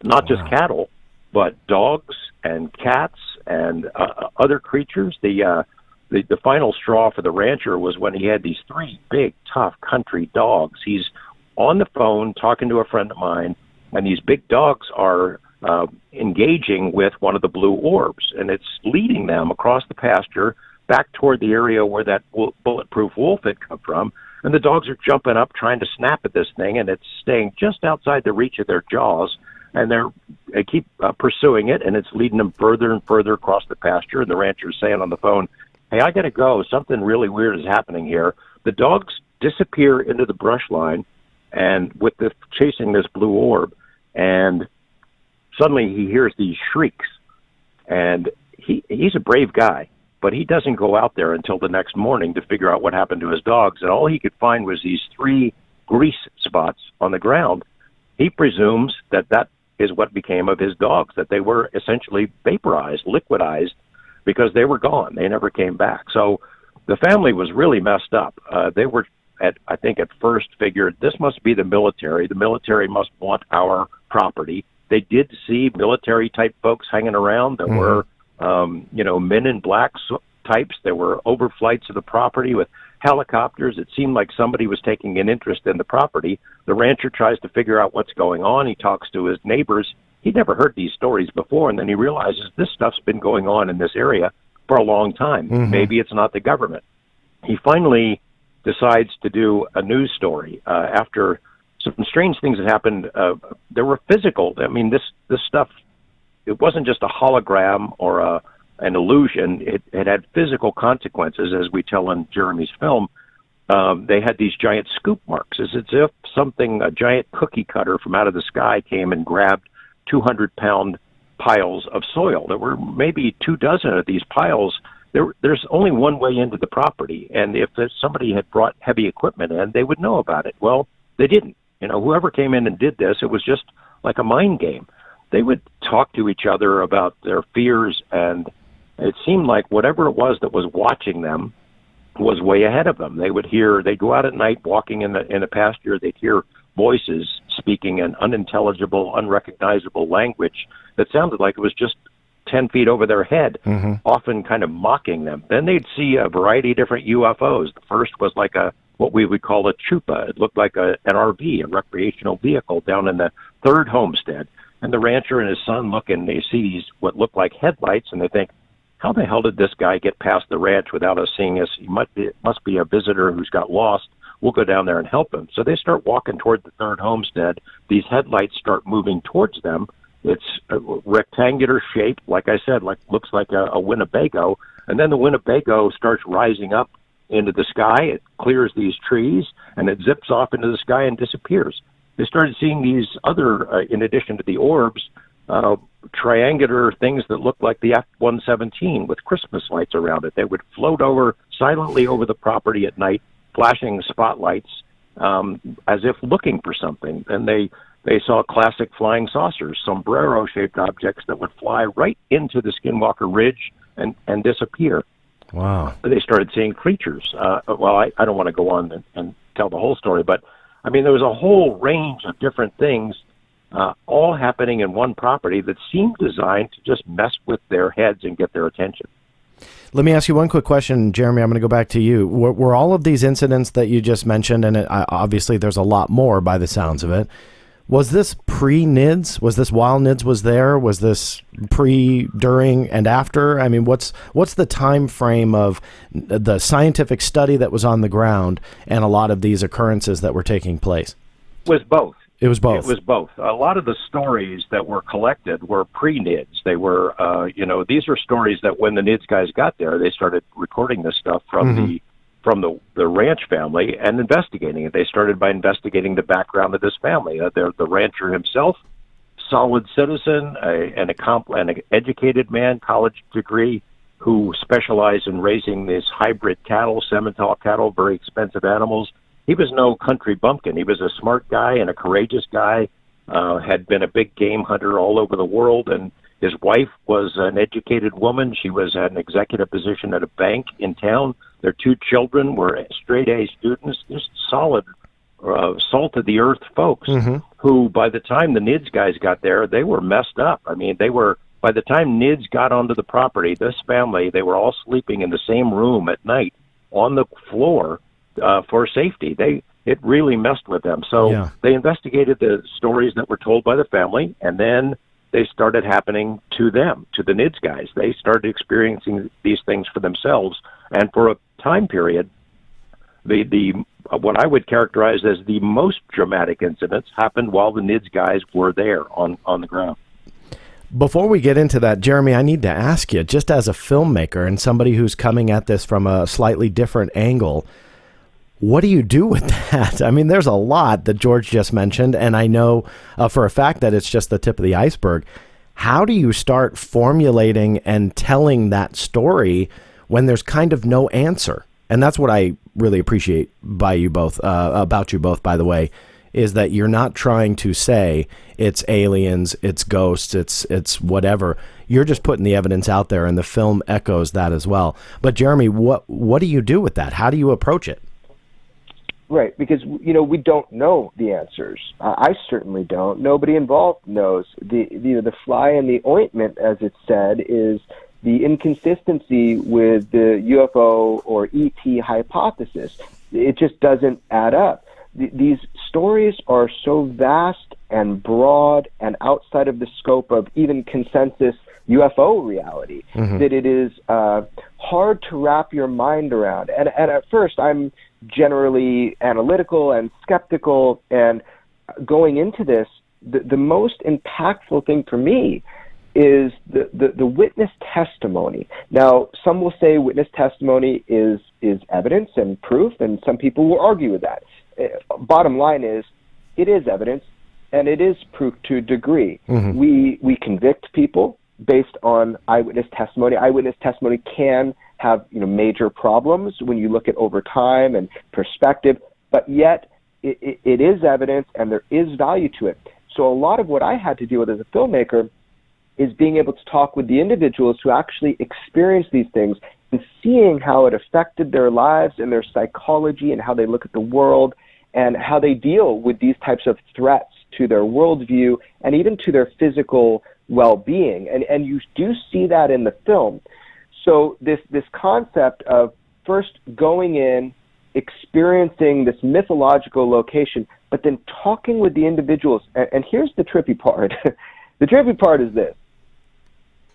Not just cattle, but dogs and cats and other creatures. The final straw for the rancher was when he had these 3 big, tough country dogs. He's on the phone talking to a friend of mine, and these big dogs are engaging with one of the blue orbs, and it's leading them across the pasture back toward the area where that bulletproof wolf had come from. And the dogs are jumping up, trying to snap at this thing, and it's staying just outside the reach of their jaws. And they keep pursuing it, and it's leading them further and further across the pasture. And the rancher's saying on the phone, "Hey, I got to go. Something really weird is happening here." The dogs disappear into the brush line, and chasing this blue orb, and suddenly he hears these shrieks. And he's a brave guy, but he doesn't go out there until the next morning to figure out what happened to his dogs. And all he could find was these 3 grease spots on the ground. He presumes that is what became of his dogs, that they were essentially vaporized, liquidized, because they were gone. They never came back. So the family was really messed up. They were, I think at first figured, this must be the military. The military must want our property. They did see military-type folks hanging around. There were, men in black types. There were overflights of the property with helicopters. It seemed like somebody was taking an interest in the property. The rancher tries to figure out what's going on. He talks to his neighbors. He'd never heard these stories before, and then he realizes this stuff's been going on in this area for a long time. Mm-hmm. Maybe it's not the government. He finally decides to do a news story after some strange things that happened. There were physical. I mean, this stuff, it wasn't just a hologram or an illusion. It had physical consequences, as we tell in Jeremy's film. They had these giant scoop marks. It's as if a giant cookie cutter from out of the sky came and grabbed 200-pound piles of soil. There were maybe 24 of these piles. There's only one way into the property, and if somebody had brought heavy equipment in, they would know about it. Well, they didn't. Whoever came in and did this, it was just like a mind game. They would talk to each other about their fears, and it seemed like whatever it was that was watching them was way ahead of them. They'd go out at night walking in the pasture, they'd hear voices speaking an unintelligible, unrecognizable language that sounded like it was just 10 feet over their head, mm-hmm. often kind of mocking them. Then they'd see a variety of different UFOs. The first was like what we would call a chupa. It looked like an RV, a recreational vehicle, down in the third homestead. And the rancher and his son look and they see what look like headlights, and they think, how the hell did this guy get past the ranch without us seeing us? He must be a visitor who's got lost. We'll go down there and help him. So they start walking toward the third homestead. These headlights start moving towards them. It's a rectangular shape, like I said, looks like a Winnebago. And then the Winnebago starts rising up into the sky. It clears these trees, and it zips off into the sky and disappears. They started seeing these other, in addition to the orbs, triangular things that looked like the F-117 with Christmas lights around it. They would float silently over the property at night, flashing spotlights as if looking for something. And they saw classic flying saucers, sombrero-shaped objects that would fly right into the Skinwalker Ridge and disappear. Wow. They started seeing creatures. I don't want to go on and tell the whole story, but, I mean, there was a whole range of different things all happening in one property that seemed designed to just mess with their heads and get their attention. Let me ask you one quick question, Jeremy. I'm going to go back to you. Were all of these incidents that you just mentioned, and obviously there's a lot more by the sounds of it, was this pre-NIDS? Was this while NIDS was there? Was this pre, during, and after? I mean, what's the time frame of the scientific study that was on the ground and a lot of these occurrences that were taking place? It was both. It was both. It was both. A lot of the stories that were collected were pre-NIDS. They were, these are stories that when the NIDS guys got there, they started recording this stuff from mm-hmm. the ranch family and investigating it. They started by investigating the background of this family. The rancher himself, solid citizen, an educated man, college degree, who specialized in raising these hybrid cattle, Simmental cattle, very expensive animals. He was no country bumpkin. He was a smart guy and a courageous guy, had been a big game hunter all over the world, and his wife was an educated woman. She was at an executive position at a bank in town. Their two children were straight-A students, just solid, salt-of-the-earth folks, mm-hmm. who, by the time the NIDS guys got there, they were messed up. I mean, by the time NIDS got onto the property, this family, they were all sleeping in the same room at night on the floor, for safety. It really messed with them. So They investigated the stories that were told by the family, and then they started happening to them, to the NIDS guys. They started experiencing these things for themselves, and for a time period, the what I would characterize as the most dramatic incidents happened while the NIDS guys were there on the ground. Before we get into that, Jeremy, I need to ask you, just as a filmmaker and somebody who's coming at this from a slightly different angle, what do you do with that? I mean, there's a lot that George just mentioned, and I know for a fact that it's just the tip of the iceberg. How do you start formulating and telling that story when there's kind of no answer? And that's what I really appreciate about you both, by the way, is that you're not trying to say it's aliens, it's ghosts, it's whatever. You're just putting the evidence out there, and the film echoes that as well. But Jeremy, what do you do with that? How do you approach it? Right, because, we don't know the answers. I certainly don't. Nobody involved knows. The fly in the ointment, as it's said, is the inconsistency with the UFO or ET hypothesis. It just doesn't add up. These stories are so vast and broad and outside of the scope of even consensus UFO reality that it is hard to wrap your mind around. And at first, I'm generally analytical and skeptical, and going into this, the most impactful thing for me is the witness testimony. Now, some will say witness testimony is evidence and proof, and some people will argue with that. Bottom line is, it is evidence, and it is proof to a degree. We convict people based on eyewitness testimony. Eyewitness testimony can have major problems when you look at over time and perspective, but yet it is evidence, and there is value to it. So a lot of what I had to deal with as a filmmaker is being able to talk with the individuals who actually experience these things and seeing how it affected their lives and their psychology and how they look at the world and how they deal with these types of threats to their worldview and even to their physical well-being. And you do see that in the film. So this concept of first going in, experiencing this mythological location, but then talking with the individuals. And here's the trippy part. The trippy part is this.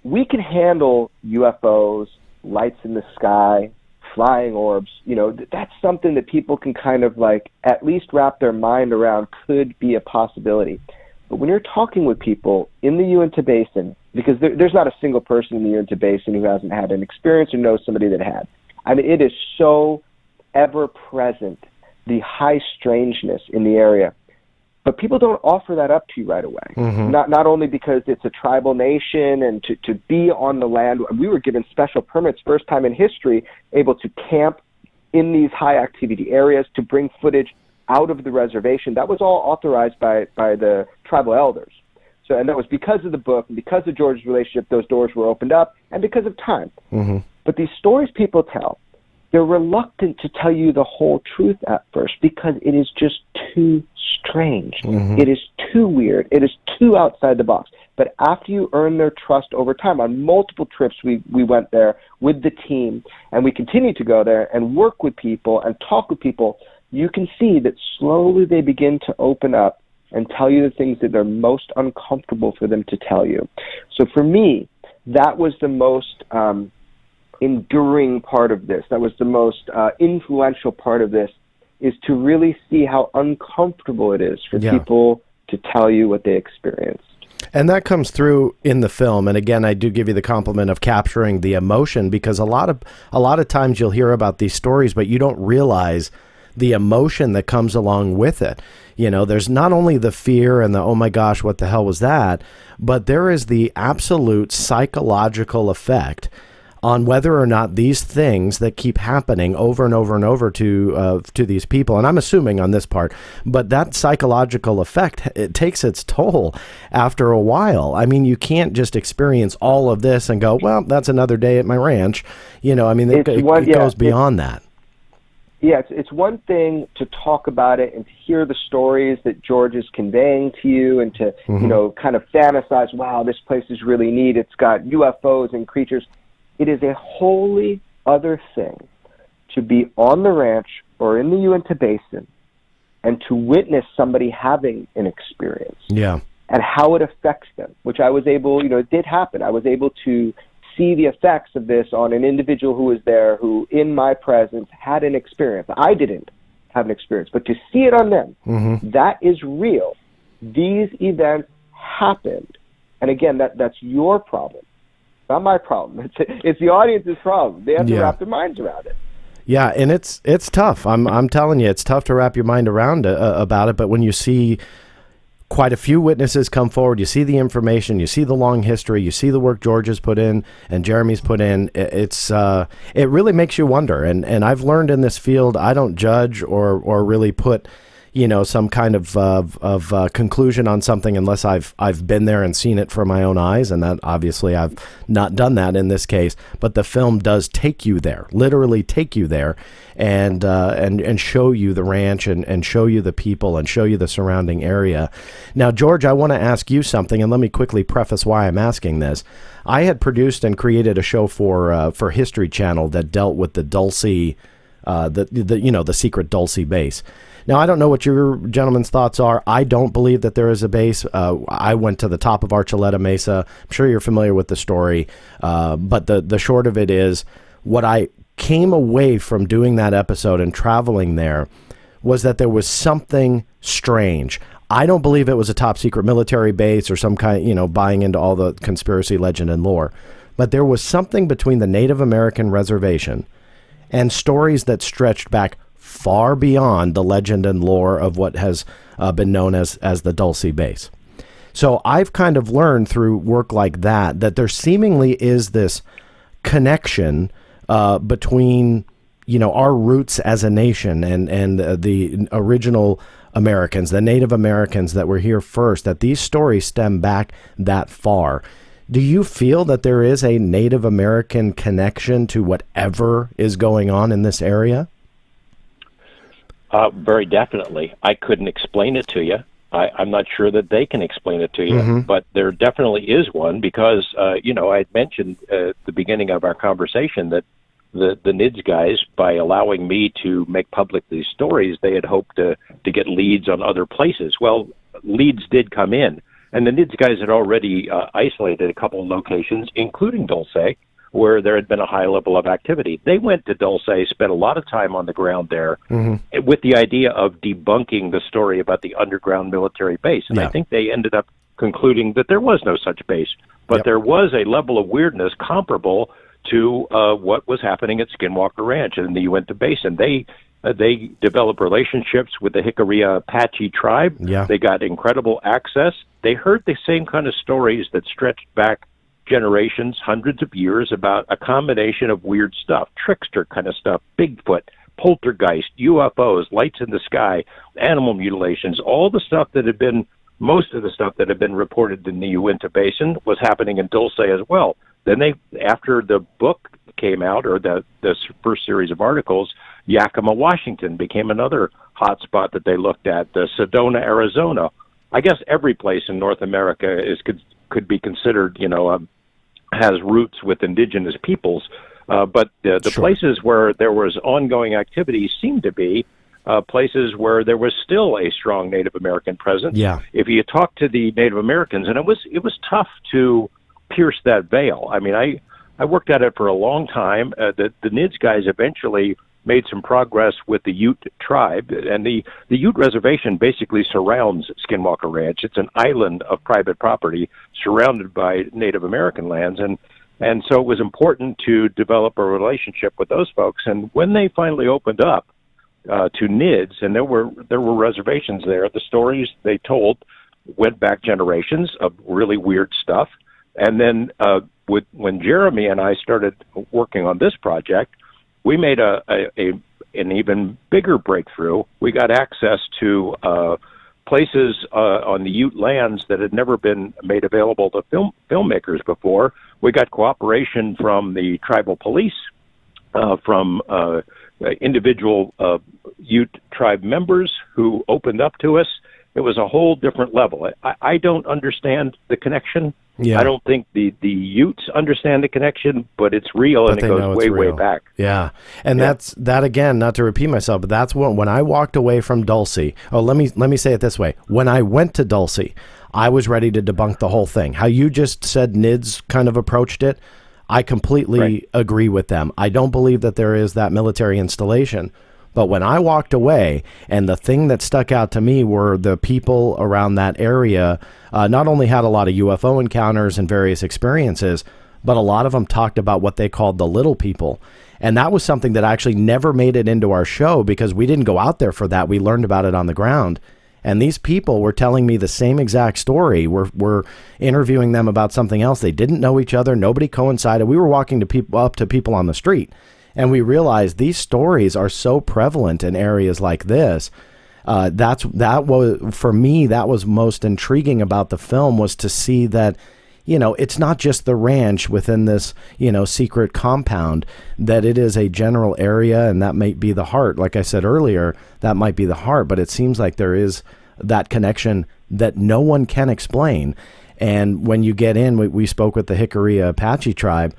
We can handle UFOs, lights in the sky, flying orbs. That's something that people can kind of at least wrap their mind around could be a possibility. But when you're talking with people in the Uinta Basin, because there's not a single person in the Uinta Basin who hasn't had an experience or knows somebody that had. I mean, it is so ever present, the high strangeness in the area. But people don't offer that up to you right away. Not only because it's a tribal nation and to be on the land. We were given special permits, first time in history, able to camp in these high activity areas, to bring footage out of the reservation. That was all authorized by the tribal elders. So, and that was because of the book, and because of George's relationship, those doors were opened up, and because of time. But these stories people tell, they're reluctant to tell you the whole truth at first because it is just too strange. It is too weird. It is too outside the box. But after you earn their trust over time, on multiple trips we went there with the team, and we continue to go there and work with people and talk with people, you can see that slowly they begin to open up and tell you the things that they're most uncomfortable for them to tell you. So for me, that was the most enduring part of this. That was the most influential part of this, is to really see how uncomfortable it is for people to tell you what they experienced. And that comes through in the film. And again, I do give you the compliment of capturing the emotion, because a lot of times you'll hear about these stories, but you don't realize the emotion that comes along with it. There's not only the fear and the, oh my gosh, what the hell was that? But there is the absolute psychological effect on whether or not these things that keep happening over and over and over to these people, and I'm assuming on this part, but that psychological effect, it takes its toll after a while. I mean, you can't just experience all of this and go, well, that's another day at my ranch. It goes beyond that. Yeah, it's one thing to talk about it and to hear the stories that George is conveying to you and to, kind of fantasize, wow, this place is really neat. It's got UFOs and creatures. It is a wholly other thing to be on the ranch or in the Uinta Basin and to witness somebody having an experience. Yeah. And how it affects them, which I was able, it did happen. I was able to see the effects of this on an individual who was there, who in my presence had an experience. I didn't have an experience, but to see it on them, that is real. These events happened. And again, that's your problem. Not my problem. It's the audience's problem. They have to wrap their minds around it. Yeah, and it's tough. I'm telling you, it's tough to wrap your mind around about it. But when you see quite a few witnesses come forward, you see the information, you see the long history, you see the work George has put in and Jeremy's put in. It really makes you wonder. And I've learned in this field, I don't judge or really put some kind of conclusion on something unless I've been there and seen it from my own eyes, and that obviously I've not done that in this case. But the film does take you there, literally take you there, and show you the ranch and show you the people and show you the surrounding area. Now, George, I want to ask you something, and let me quickly preface why I'm asking this. I had produced and created a show for History Channel that dealt with the Dulce, the secret Dulce base. Now, I don't know what your gentlemen's thoughts are. I don't believe that there is a base. I went to the top of Archuleta Mesa. I'm sure you're familiar with the story, but the short of it is, what I came away from doing that episode and traveling there was that there was something strange. I don't believe it was a top secret military base or some kind, buying into all the conspiracy legend and lore, but there was something between the Native American reservation and stories that stretched back far beyond the legend and lore of what has been known as the Dulce base. So I've kind of learned through work like that there seemingly is this connection between our roots as a nation and the original Americans, the Native Americans that were here first, that these stories stem back that far. Do you feel that there is a Native American connection to whatever is going on in this area? Very definitely. I couldn't explain it to you. I'm not sure that they can explain it to you, but there definitely is one because, I had mentioned at the beginning of our conversation that the NIDS guys, by allowing me to make public these stories, they had hoped to get leads on other places. Well, leads did come in, and the NIDS guys had already isolated a couple of locations, including Dulce, where there had been a high level of activity. They went to Dulce, spent a lot of time on the ground there with the idea of debunking the story about the underground military base. And I think they ended up concluding that there was no such base, but there was a level of weirdness comparable to what was happening at Skinwalker Ranch in the Uinta Basin. They developed relationships with the Jicarilla Apache tribe. Yeah. They got incredible access. They heard the same kind of stories that stretched back generations, hundreds of years, about a combination of weird stuff, trickster kind of stuff, Bigfoot, poltergeist, UFOs, lights in the sky, animal mutilations, all the stuff that had been, most of the stuff that had been reported in the Uinta Basin was happening in Dulce as well. Then after the book came out, or the first series of articles, Yakima, Washington became another hot spot that they looked at. Sedona, Arizona. I guess every place in North America could be considered, has roots with indigenous peoples. But the places where there was ongoing activity seemed to be places where there was still a strong Native American presence. Yeah. If you talk to the Native Americans, and it was tough to pierce that veil. I mean, I worked at it for a long time. The NIDS guys eventually made some progress with the Ute tribe, and the Ute reservation basically surrounds Skinwalker Ranch. It's an island of private property surrounded by Native American lands, and so it was important to develop a relationship with those folks. And when they finally opened up to NIDS, and there were reservations there, the stories they told went back generations of really weird stuff. And then when Jeremy and I started working on this project, we made an even bigger breakthrough. We got access to places on the Ute lands that had never been made available to filmmakers before. We got cooperation from the tribal police, from individual Ute tribe members who opened up to us. It was a whole different level. I don't understand the connection. Yeah. I don't think the Utes understand the connection, but it's real, and it goes way back. Yeah, and that's that again. Not to repeat myself, but that's when I walked away from Dulce. Oh, let me say it this way: when I went to Dulce, I was ready to debunk the whole thing. How you just said NIDS kind of approached it, I completely agree with them. I don't believe that there is that military installation. But when I walked away, and the thing that stuck out to me were the people around that area not only had a lot of UFO encounters and various experiences, but a lot of them talked about what they called the little people. And that was something that actually never made it into our show because we didn't go out there for that. We learned about it on the ground. And these people were telling me the same exact story. We're interviewing them about something else. They didn't know each other. Nobody coincided. We were walking up to people on the street. And we realized these stories are so prevalent in areas like this That was, for me, that was most intriguing about the film, was to see that, it's not just the ranch within this, secret compound, that it is a general area, and that might be the heart. Like I said earlier, that might be the heart, but it seems like there is that connection that no one can explain. And when you get in, we spoke with the Hickory Apache tribe,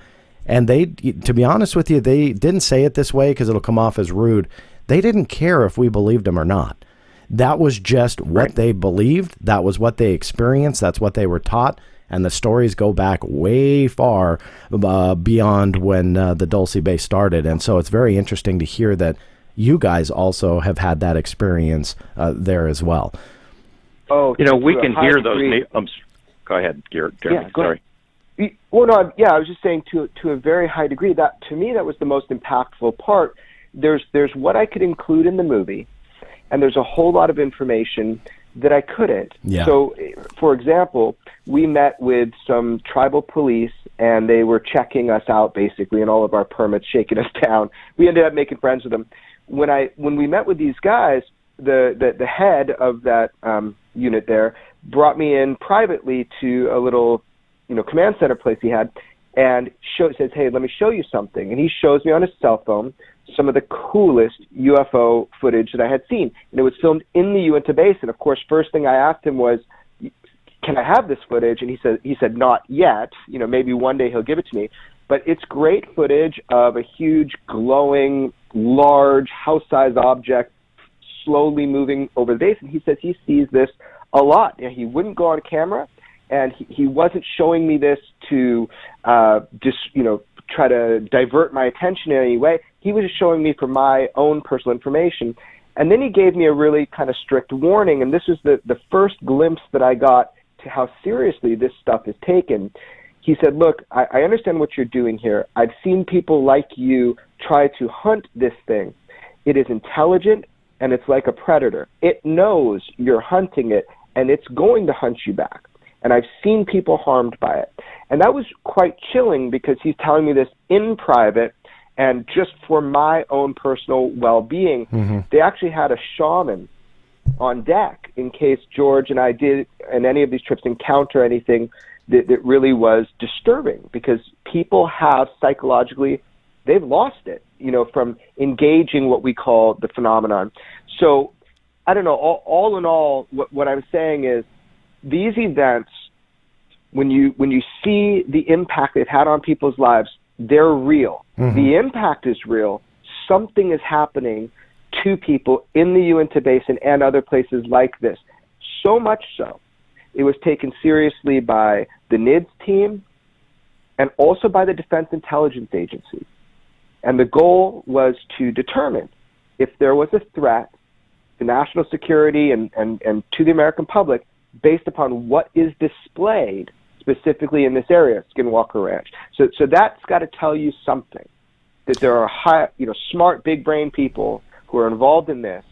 and they, to be honest with you, they didn't say it this way because it'll come off as rude. They didn't care if we believed them or not. That was just what they believed. That was what they experienced. That's what they were taught. And the stories go back way far beyond when the Dulce Bay started. And so it's very interesting to hear that you guys also have had that experience there as well. Oh, we can hear those. Go ahead, Jeremy. Yeah, Sorry. Well, no, I was just saying to a very high degree, that to me that was the most impactful part. There's what I could include in the movie, and there's a whole lot of information that I couldn't. Yeah. So, for example, we met with some tribal police, and they were checking us out basically, and all of our permits, shaking us down. We ended up making friends with them. When we met with these guys, the head of that unit there brought me in privately to a little, command center place he had, and says, "Hey, let me show you something." And he shows me on his cell phone some of the coolest UFO footage that I had seen, and it was filmed in the Uinta Basin. Of course, first thing I asked him was, "Can I have this footage?" And he said, "Not yet. Maybe one day he'll give it to me." But it's great footage of a huge, glowing, large, house-sized object slowly moving over the basin. He says he sees this a lot. He wouldn't go on camera, and he wasn't showing me this to try to divert my attention in any way. He was just showing me for my own personal information. And then he gave me a really kind of strict warning, and this was the first glimpse that I got to how seriously this stuff is taken. He said, "Look, I understand what you're doing here. I've seen people like you try to hunt this thing. It is intelligent, and it's like a predator. It knows you're hunting it, and it's going to hunt you back. And I've seen people harmed by it." And that was quite chilling, because he's telling me this in private, and just for my own personal well-being. Mm-hmm. They actually had a shaman on deck in case George and I did, in any of these trips, encounter anything that really was disturbing, because people have psychologically, they've lost it, from engaging what we call the phenomenon. So, I don't know, all in all, what I'm saying is, these events, when you see the impact they've had on people's lives, they're real. Mm-hmm. The impact is real. Something is happening to people in the Uinta Basin and other places like this. So much so, it was taken seriously by the NIDS team and also by the Defense Intelligence Agency. And the goal was to determine if there was a threat to national security and to the American public based upon what is displayed specifically in this area, Skinwalker Ranch. So that's got to tell you something, that there are smart, big brain people who are involved in this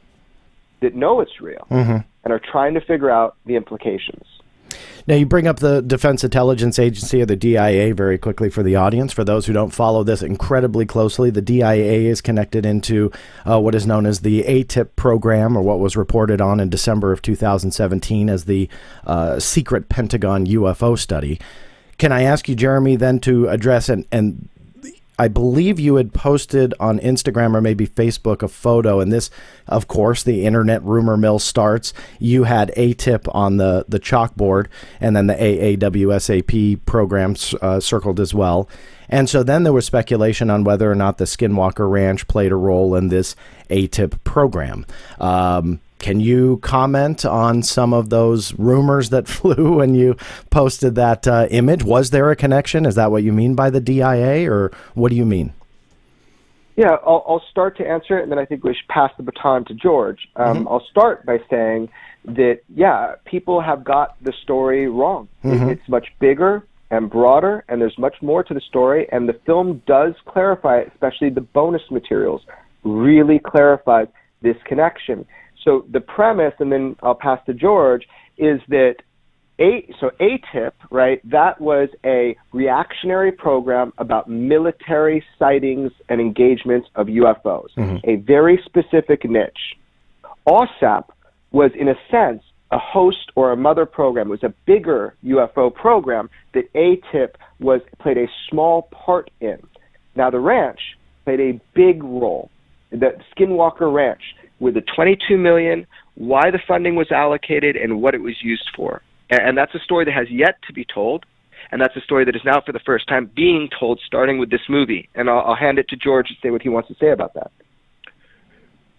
that know it's real, mm-hmm. and are trying to figure out the implications. Now, you bring up the Defense Intelligence Agency, or the DIA, very quickly for the audience. For those who don't follow this incredibly closely, the DIA is connected into what is known as the ATIP program, or what was reported on in December of 2017 as the secret Pentagon UFO study. Can I ask you, Jeremy, then to address, and I believe you had posted on Instagram or maybe Facebook a photo, and this, of course, the internet rumor mill starts. You had ATIP on the chalkboard, and then the AAWSAP program circled as well. And so then there was speculation on whether or not the Skinwalker Ranch played a role in this ATIP program. Can you comment on some of those rumors that flew when you posted that image? Was there a connection? Is that what you mean by the DIA, or what do you mean? Yeah, I'll start to answer it, and then I think we should pass the baton to George. Mm-hmm. I'll start by saying that, people have got the story wrong. Mm-hmm. It's much bigger and broader, and there's much more to the story, and the film does clarify it, especially the bonus materials, really clarifies this connection. So the premise, and then I'll pass to George, is that ATIP, right, that was a reactionary program about military sightings and engagements of UFOs, mm-hmm. a very specific niche. OSAP was, in a sense, a host or a mother program. It was a bigger UFO program that ATIP played a small part in. Now, the ranch played a big role. The Skinwalker Ranch, with the $22 million, why the funding was allocated, and what it was used for. And that's a story that has yet to be told, and that's a story that is now for the first time being told, starting with this movie. And I'll hand it to George to say what he wants to say about that.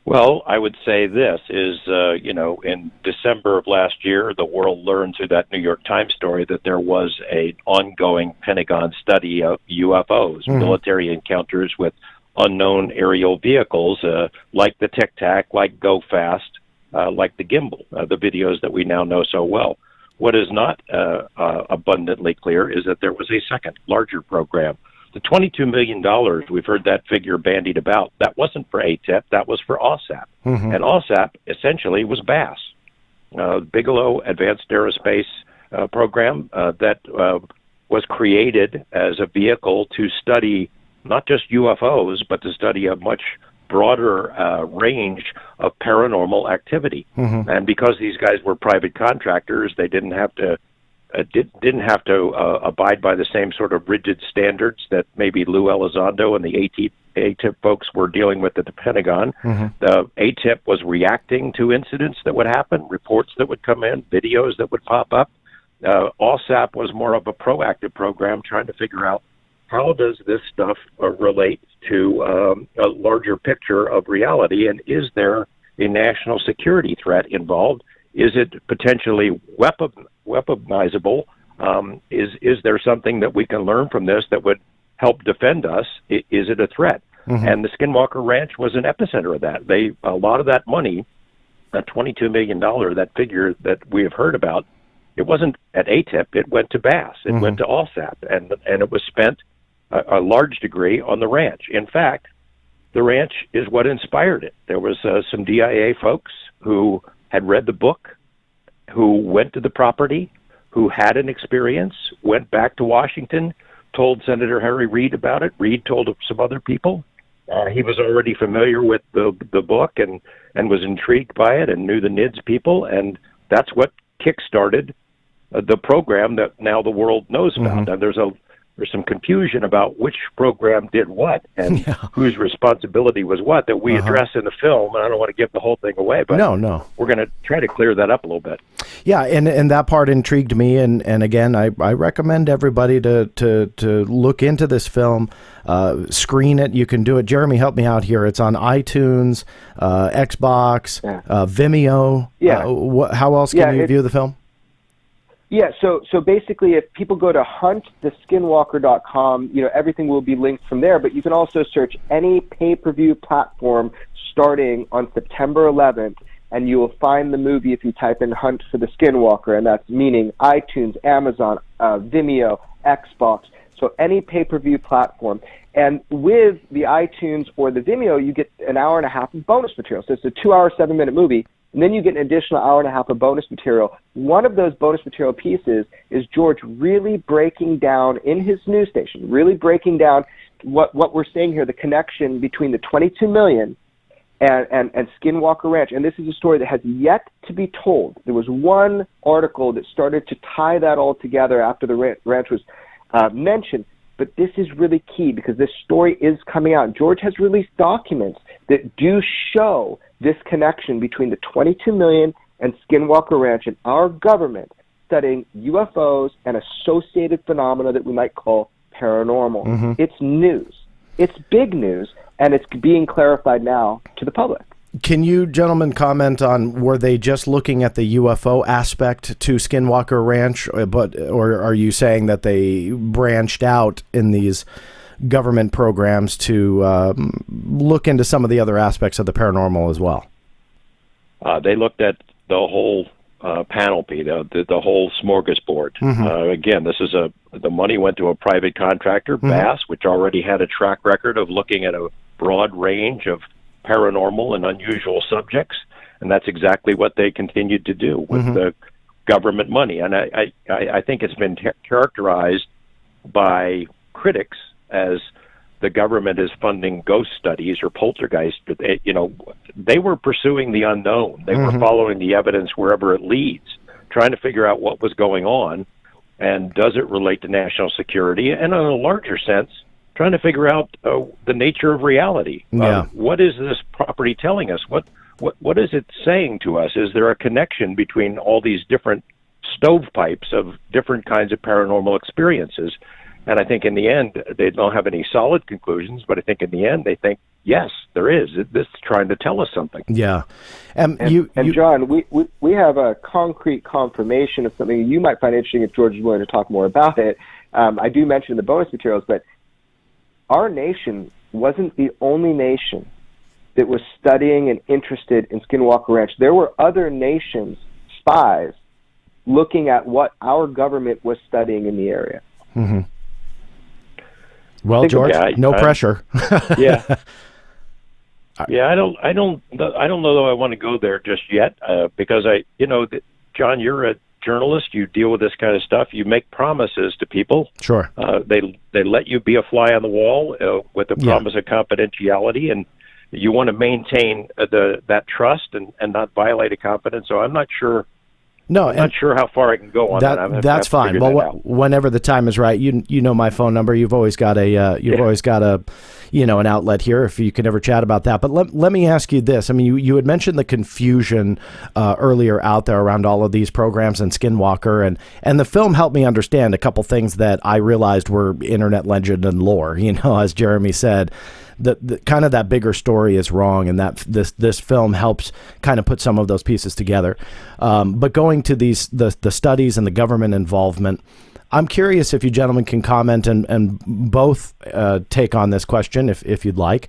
Well, I would say this is, in December of last year, the world learned through that New York Times story that there was an ongoing Pentagon study of UFOs, military encounters with unknown aerial vehicles, like the Tic Tac, like Go Fast, like the Gimbal, the videos that we now know so well. What is not abundantly clear is that there was a second, larger program. The $22 million, we've heard that figure bandied about, that wasn't for ATIP, that was for OSAP. And OSAP essentially was BASS, Bigelow Advanced Aerospace Program, that was created as a vehicle to study not just UFOs, but to study a much broader range of paranormal activity. And because these guys were private contractors, they didn't have to abide by the same sort of rigid standards that maybe Lou Elizondo and the ATIP folks were dealing with at the Pentagon. The ATIP was reacting to incidents that would happen, reports that would come in, videos that would pop up. OSAP was more of a proactive program trying to figure out how does this stuff relate to a larger picture of reality, and is there a national security threat involved? Is it potentially weaponizable? Is there something that we can learn from this that would help defend us? Is it a threat? And the Skinwalker Ranch was an epicenter of that. A lot of that money, that $22 million, that figure that we have heard about, it wasn't at ATIP. It went to BASS. It went to OSAP, and it was spent a large degree on the ranch. In fact, the ranch is what inspired it. There was some DIA folks who had read the book, who went to the property, who had an experience, went back to Washington, told Senator Harry Reid about it. Reid told some other people. He was already familiar with the book and was intrigued by it and knew the NIDS people, and that's what kick-started the program that now the world knows about. And there's some confusion about which program did what and whose responsibility was what that we address in the film. And I don't want to give the whole thing away, but no, we're going to try to clear that up a little bit. Yeah, and that part intrigued me. And again, I recommend everybody to look into this film, screen it. You can do it. Jeremy, help me out here. It's on iTunes, Xbox, Vimeo. How else can you view the film? Yeah, so basically, if people go to hunttheskinwalker.com, everything will be linked from there. But you can also search any pay-per-view platform starting on September 11th, and you will find the movie if you type in Hunt for the Skinwalker, and that's meaning iTunes, Amazon, Vimeo, Xbox, so any pay-per-view platform. And with the iTunes or the Vimeo, you get an hour and a half of bonus material. So it's a 2-hour, 7-minute movie. And then you get an additional hour and a half of bonus material. One of those bonus material pieces is George really breaking down in his news station, really breaking down what we're saying here, the connection between the $22 million and Skinwalker Ranch. And this is a story that has yet to be told. There was one article that started to tie that all together after the ranch was mentioned. But this is really key because this story is coming out. George has released documents that do show this connection between the $22 million and Skinwalker Ranch and our government studying UFOs and associated phenomena that we might call paranormal. It's news. It's big news, and it's being clarified now to the public. Can you gentlemen comment on, were they just looking at the UFO aspect to Skinwalker Ranch, or are you saying that they branched out in these government programs to look into some of the other aspects of the paranormal as well? They looked at the whole panoply, the whole smorgasbord. Again, the money went to a private contractor, BASS, which already had a track record of looking at a broad range of paranormal and unusual subjects, and that's exactly what they continued to do with the government money. And I think it's been characterized by critics as the government is funding ghost studies or poltergeist. They were pursuing the unknown. They were following the evidence wherever it leads, trying to figure out what was going on, and does it relate to national security, and in a larger sense, trying to figure out the nature of reality. Yeah. What is this property telling us? What is it saying to us? Is there a connection between all these different stovepipes of different kinds of paranormal experiences? And I think in the end, they don't have any solid conclusions, but I think in the end, they think, yes, there is. This is trying to tell us something. Yeah. And John, we have a concrete confirmation of something you might find interesting if George is willing to talk more about it. I do mention the bonus materials, but our nation wasn't the only nation that was studying and interested in Skinwalker Ranch. There were other nations, spies, looking at what our government was studying in the area. Mm-hmm. Well, George, no pressure. Yeah. Yeah, I don't know though I want to go there just yet, because John, you're a journalist. You deal with this kind of stuff. You make promises to people. Sure. They let you be a fly on the wall with the promise of confidentiality, and you want to maintain that trust and not violate a confidence. So I'm not sure. No, I'm not sure how far I can go on that. That's fine. Well, whenever the time is right, you know my phone number. You've always got an outlet here if you can ever chat about that. But let me ask you this. I mean, you had mentioned the confusion earlier out there around all of these programs and Skinwalker, and the film helped me understand a couple things that I realized were internet legend and lore. As Jeremy said, the kind of that bigger story is wrong, and that this film helps kind of put some of those pieces together. But going to the studies and the government involvement, I'm curious if you gentlemen can comment and both take on this question if you'd like.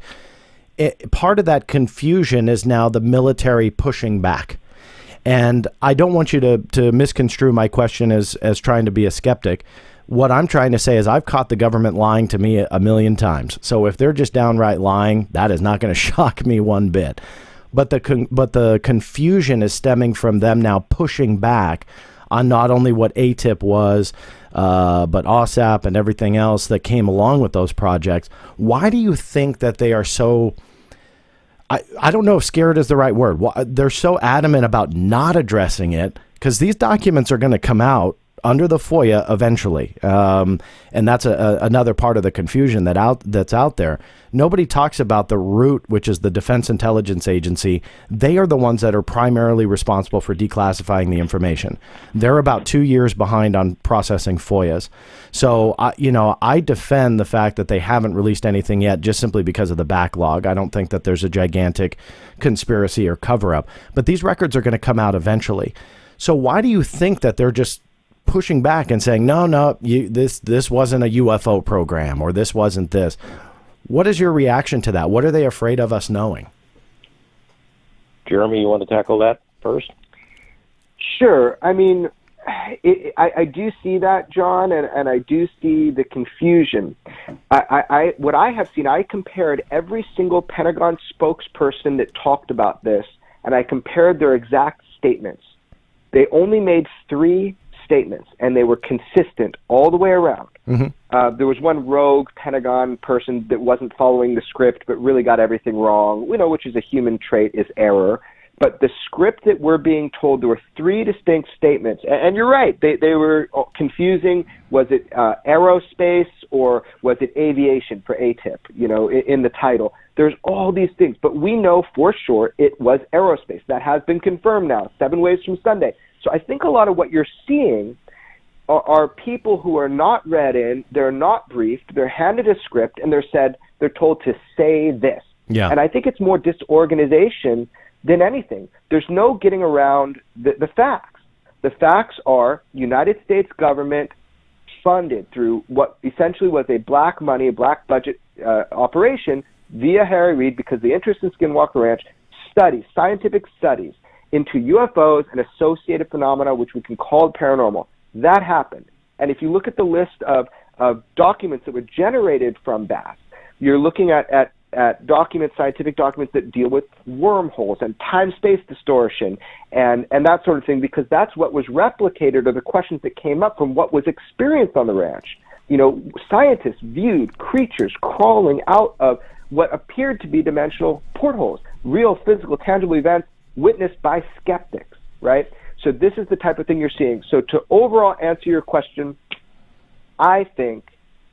Part of that confusion is now the military pushing back. And I don't want you to misconstrue my question as trying to be a skeptic. What I'm trying to say is I've caught the government lying to me a million times. So if they're just downright lying, that is not going to shock me one bit. But the confusion is stemming from them now pushing back on not only what ATIP was, but OSAP and everything else that came along with those projects. Why do you think that they are so... I don't know if scared is the right word. They're so adamant about not addressing it because these documents are going to come out under the FOIA eventually. And that's another part of the confusion that's out there. Nobody talks about the root, which is the Defense Intelligence Agency. They are the ones that are primarily responsible for declassifying the information. They're about 2 years behind on processing FOIAs. So, I defend the fact that they haven't released anything yet just simply because of the backlog. I don't think that there's a gigantic conspiracy or cover-up. But these records are going to come out eventually. So why do you think that they're just pushing back and saying, no, this wasn't a UFO program, or this wasn't this? What is your reaction to that? What are they afraid of us knowing? Jeremy, you want to tackle that first? Sure. I mean, I do see that, John, and I do see the confusion. What I have seen, I compared every single Pentagon spokesperson that talked about this, and I compared their exact statements. They only made 3 statements, and they were consistent all the way around. Mm-hmm. There was one rogue Pentagon person that wasn't following the script but really got everything wrong, which is a human trait, is error. But the script that we're being told, there were 3 distinct statements. And you're right, they were confusing. Was it aerospace or was it aviation for ATIP, in the title? There's all these things. But we know for sure it was aerospace. That has been confirmed now, 7 ways from Sunday. So I think a lot of what you're seeing are people who are not read in, they're not briefed, they're handed a script, and they're told to say this. Yeah. And I think it's more disorganization than anything. There's no getting around the facts. The facts are United States government funded through what essentially was a black money, black budget operation via Harry Reid, because the interest in Skinwalker Ranch, scientific studies into UFOs and associated phenomena, which we can call paranormal. That happened. And if you look at the list of documents that were generated from that, you're looking at documents, scientific documents that deal with wormholes and time-space distortion and that sort of thing, because that's what was replicated, or the questions that came up from what was experienced on the ranch. Scientists viewed creatures crawling out of what appeared to be dimensional portholes, real physical, tangible events witnessed by skeptics, right? So this is the type of thing you're seeing. So to overall answer your question, I think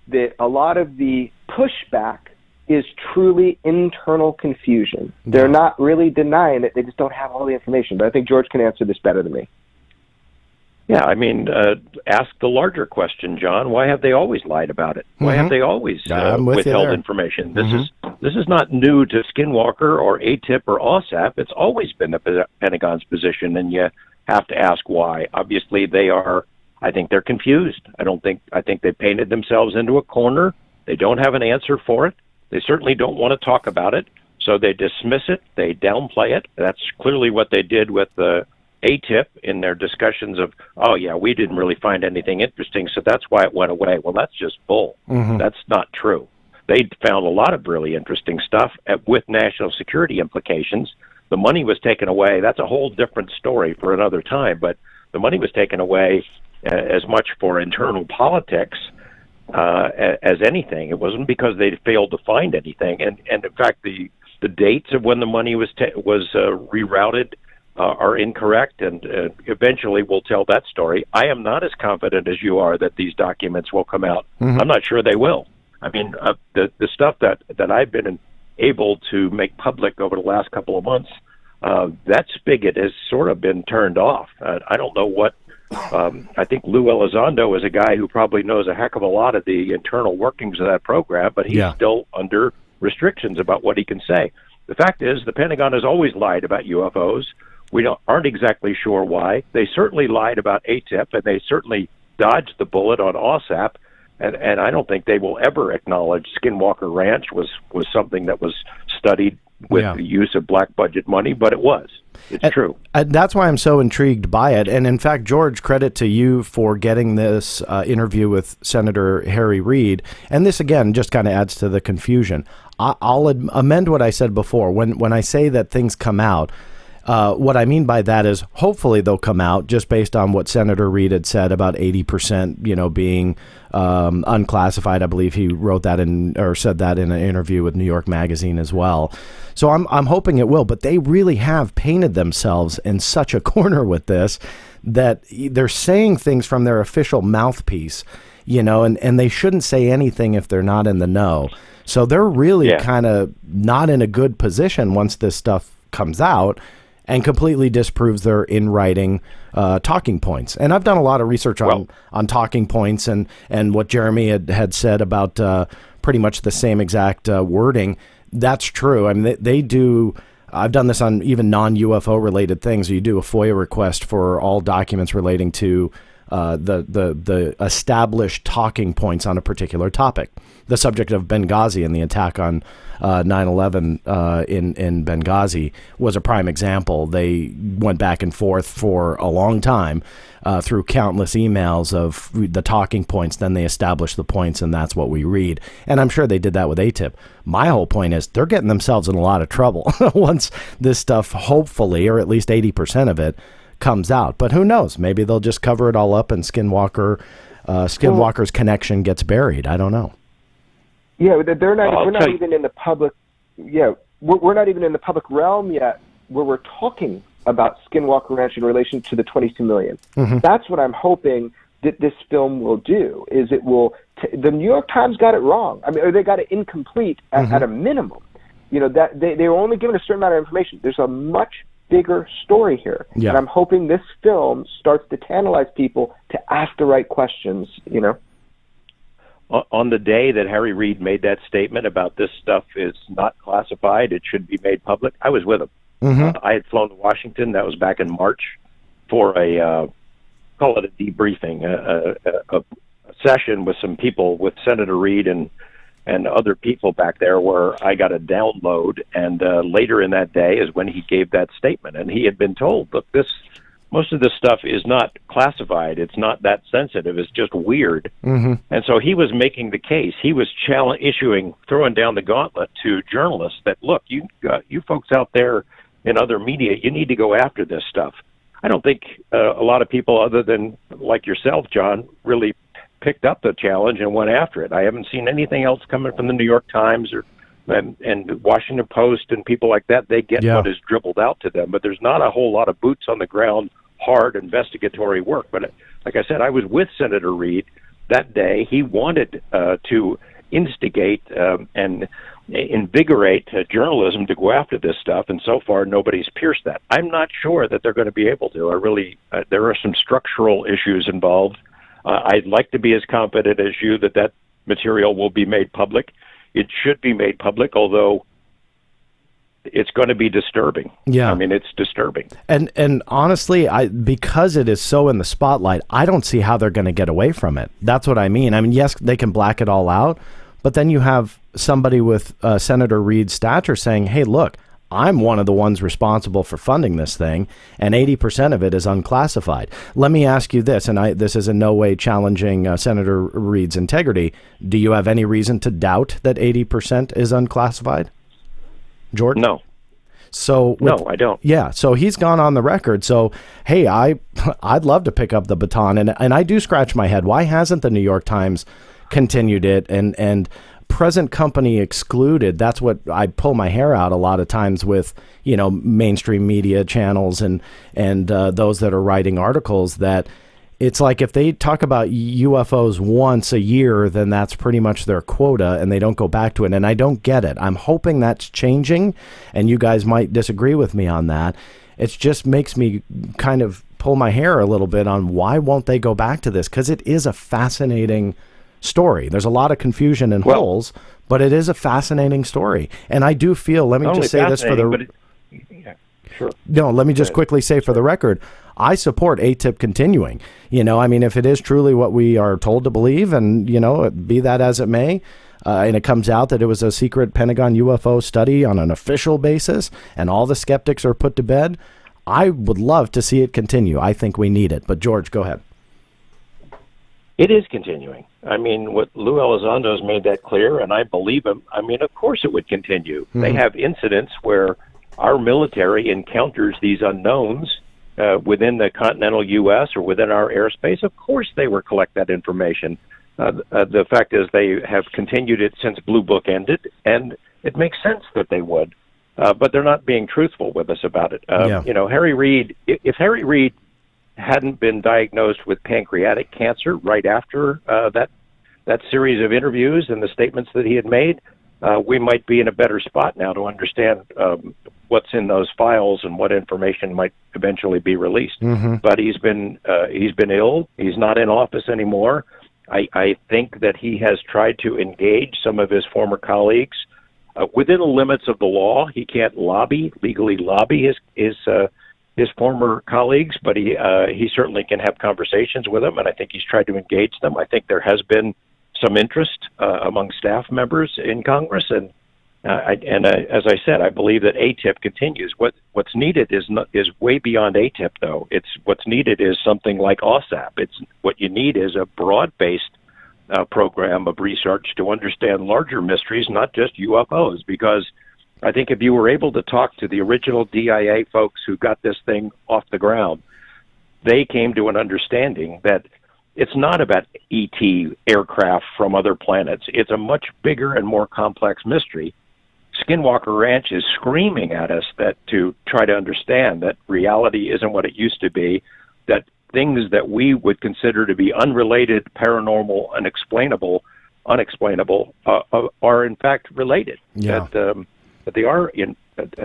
that a lot of the pushback is truly internal confusion. They're not really denying it. They just don't have all the information. But I think George can answer this better than me. Yeah, I mean, ask the larger question, John. Why have they always lied about it? Why have they always withheld information? This is not new to Skinwalker or ATIP or OSAP. It's always been the Pentagon's position, and you have to ask why. Obviously, I think they're confused. I think they painted themselves into a corner. They don't have an answer for it. They certainly don't want to talk about it, so they dismiss it. They downplay it. That's clearly what they did with the ATIP in their discussions of, oh, yeah, we didn't really find anything interesting, so that's why it went away. Well, that's just bull. That's not true. They found a lot of really interesting stuff with national security implications. The money was taken away. That's a whole different story for another time, but the money was taken away as much for internal politics as anything. It wasn't because they failed to find anything. And in fact, the dates of when the money was rerouted are incorrect, and eventually we'll tell that story. I am not as confident as you are that these documents will come out. I'm not sure they will. I mean, the stuff that I've been able to make public over the last couple of months, that spigot has sort of been turned off. I don't know what. I think Lou Elizondo is a guy who probably knows a heck of a lot of the internal workings of that program, but he's still under restrictions about what he can say. The fact is, the Pentagon has always lied about UFOs. We aren't exactly sure why. They certainly lied about ATIP, and they certainly dodged the bullet on OSAP, and I don't think they will ever acknowledge Skinwalker Ranch was something that was studied with the use of black budget money, but it was. It's true. That's why I'm so intrigued by it. And in fact, George, credit to you for getting this interview with Senator Harry Reid. And this, again, just kind of adds to the confusion. I'll amend what I said before. When I say that things come out, what I mean by that is hopefully they'll come out just based on what Senator Reid had said about 80%, being unclassified. I believe he wrote that said that in an interview with New York Magazine as well. So I'm hoping it will, but they really have painted themselves in such a corner with this that they're saying things from their official mouthpiece, and they shouldn't say anything if they're not in the know. So they're really kind of not in a good position once this stuff comes out and completely disproves their in-writing talking points. And I've done a lot of research on talking points and what Jeremy had said about pretty much the same exact wording. That's true. I mean, they do. I've done this on even non-UFO related things. You do a FOIA request for all documents relating to the established talking points on a particular topic. The subject of Benghazi and the attack on 9/11 in Benghazi was a prime example. They went back and forth for a long time through countless emails of the talking points. Then they established the points, and that's what we read. And I'm sure they did that with ATIP. My whole point is they're getting themselves in a lot of trouble once this stuff, hopefully, or at least 80% of it, comes out. But who knows? Maybe they'll just cover it all up and Skinwalker's connection gets buried. I don't know. Yeah, they're not. We're not even in the public. Yeah, we're not even in the public realm yet, where we're talking about Skinwalker Ranch in relation to the 22 million. That's what I'm hoping that this film will do. Is it will? The New York Times got it wrong. I mean, or they got it incomplete at a minimum. That they were only given a certain amount of information. There's a much bigger story here, and I'm hoping this film starts to tantalize people to ask the right questions. On the day that Harry Reid made that statement about this stuff is not classified, it should be made public, I was with him. I had flown to Washington. That was back in March for call it a debriefing, a session with some people, with Senator Reid and other people back there, where I got a download. And later in that day is when he gave that statement. And he had been told, look, most of this stuff is not classified. It's not that sensitive. It's just weird. And so he was making the case. He was throwing down the gauntlet to journalists that, look, you folks out there in other media, you need to go after this stuff. I don't think a lot of people, other than like yourself, John, really picked up the challenge and went after it. I haven't seen anything else coming from the New York Times and Washington Post and people like that. They get what is dribbled out to them, but there's not a whole lot of boots on the ground, hard investigatory work. But like I said, I was with Senator Reid that day. He wanted to instigate and invigorate journalism to go after this stuff, and so far nobody's pierced that. I'm not sure that they're going to be able to. There are some structural issues involved. I'd like to be as confident as you that material will be made public. It should be made public, although it's going to be disturbing. Yeah. I mean, it's disturbing. And honestly, because it is so in the spotlight, I don't see how they're going to get away from it. That's what I mean. I mean, yes, they can black it all out, but then you have somebody with Senator Reid's stature saying, hey, look, I'm one of the ones responsible for funding this thing, and 80% of it is unclassified. Let me ask you this, and this is in no way challenging Senator Reid's integrity. Do you have any reason to doubt that 80% is unclassified? George? No. So no, I don't. Yeah, so he's gone on the record. So, hey, I'd love to pick up the baton, and I do scratch my head. Why hasn't the New York Times continued it and present company excluded? That's what I pull my hair out a lot of times with, mainstream media channels and those that are writing articles, that it's like if they talk about UFOs once a year, then that's pretty much their quota and they don't go back to it. And I don't get it. I'm hoping that's changing, and you guys might disagree with me on that. It just makes me kind of pull my hair a little bit on why won't they go back to this? Because it is a fascinating story. There's a lot of confusion and holes, but it is a fascinating story. And I do feel, let me just say this for the... Sure. No, let me just quickly say for the record, I support ATIP continuing. If it is truly what we are told to believe, and, be that as it may, and it comes out that it was a secret Pentagon UFO study on an official basis, and all the skeptics are put to bed, I would love to see it continue. I think we need it. But George, go ahead. It is continuing. I mean, what Lou Elizondo has made that clear, and I believe him. I mean, of course it would continue. Mm-hmm. They have incidents where our military encounters these unknowns within the continental U.S. or within our airspace. Of course they will collect that information. The fact is they have continued it since Blue Book ended, and it makes sense that they would. But they're not being truthful with us about it. Harry Reid, if Harry Reid hadn't been diagnosed with pancreatic cancer right after that series of interviews and the statements that he had made, we might be in a better spot now to understand what's in those files and what information might eventually be released. Mm-hmm. But he's been ill. He's not in office anymore. I think that he has tried to engage some of his former colleagues within the limits of the law. He can't legally lobby his former colleagues, but he certainly can have conversations with them, and I think he's tried to engage them. I think there has been some interest among staff members in Congress, and as I said, I believe that ATIP continues. What's needed is way beyond ATIP, though. What's needed is something like OSAP. What you need is a broad-based program of research to understand larger mysteries, not just UFOs, because I think if you were able to talk to the original DIA folks who got this thing off the ground, they came to an understanding that it's not about ET aircraft from other planets. It's a much bigger and more complex mystery. Skinwalker Ranch is screaming at us that to try to understand that reality isn't what it used to be, that things that we would consider to be unrelated, paranormal, unexplainable, are in fact related. Yeah. That they are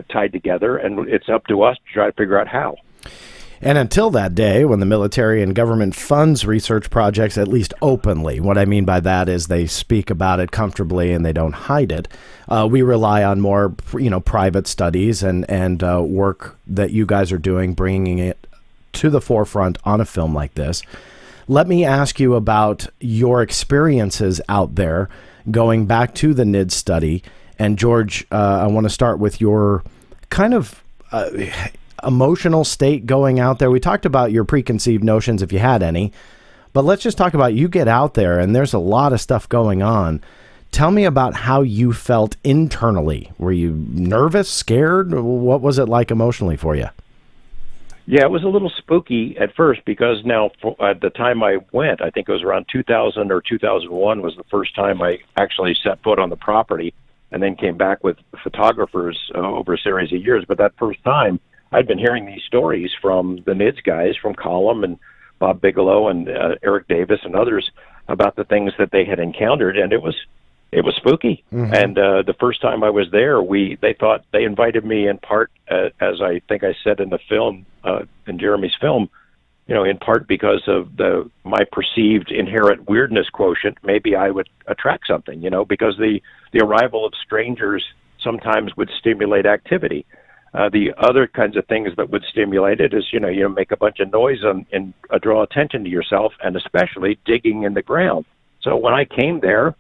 tied together, and it's up to us to try to figure out how. And until that day, when the military and government funds research projects, at least openly, what I mean by that is they speak about it comfortably and they don't hide it. We rely on more, private studies and work that you guys are doing, bringing it to the forefront on a film like this. Let me ask you about your experiences out there, going back to the NIDS study. And George, I want to start with your kind of emotional state going out there. We talked about your preconceived notions, if you had any, but let's just talk about you get out there and there's a lot of stuff going on. Tell me about how you felt internally. Were you nervous, scared? What was it like emotionally for you? Yeah, it was a little spooky at first because now at the time I went, I think it was around 2000 or 2001 was the first time I actually set foot on the property, and then came back with photographers over a series of years. But that first time, I'd been hearing these stories from the NIDS guys, from Colum and Bob Bigelow and Eric Davis and others about the things that they had encountered, and it was spooky. Mm-hmm. And the first time I was there, they invited me in part, as I think I said in the film, in Jeremy's film, in part because of my perceived inherent weirdness quotient. Maybe I would attract something, because the arrival of strangers sometimes would stimulate activity. The other kinds of things that would stimulate it is, make a bunch of noise and draw attention to yourself, and especially digging in the ground. So when I came there,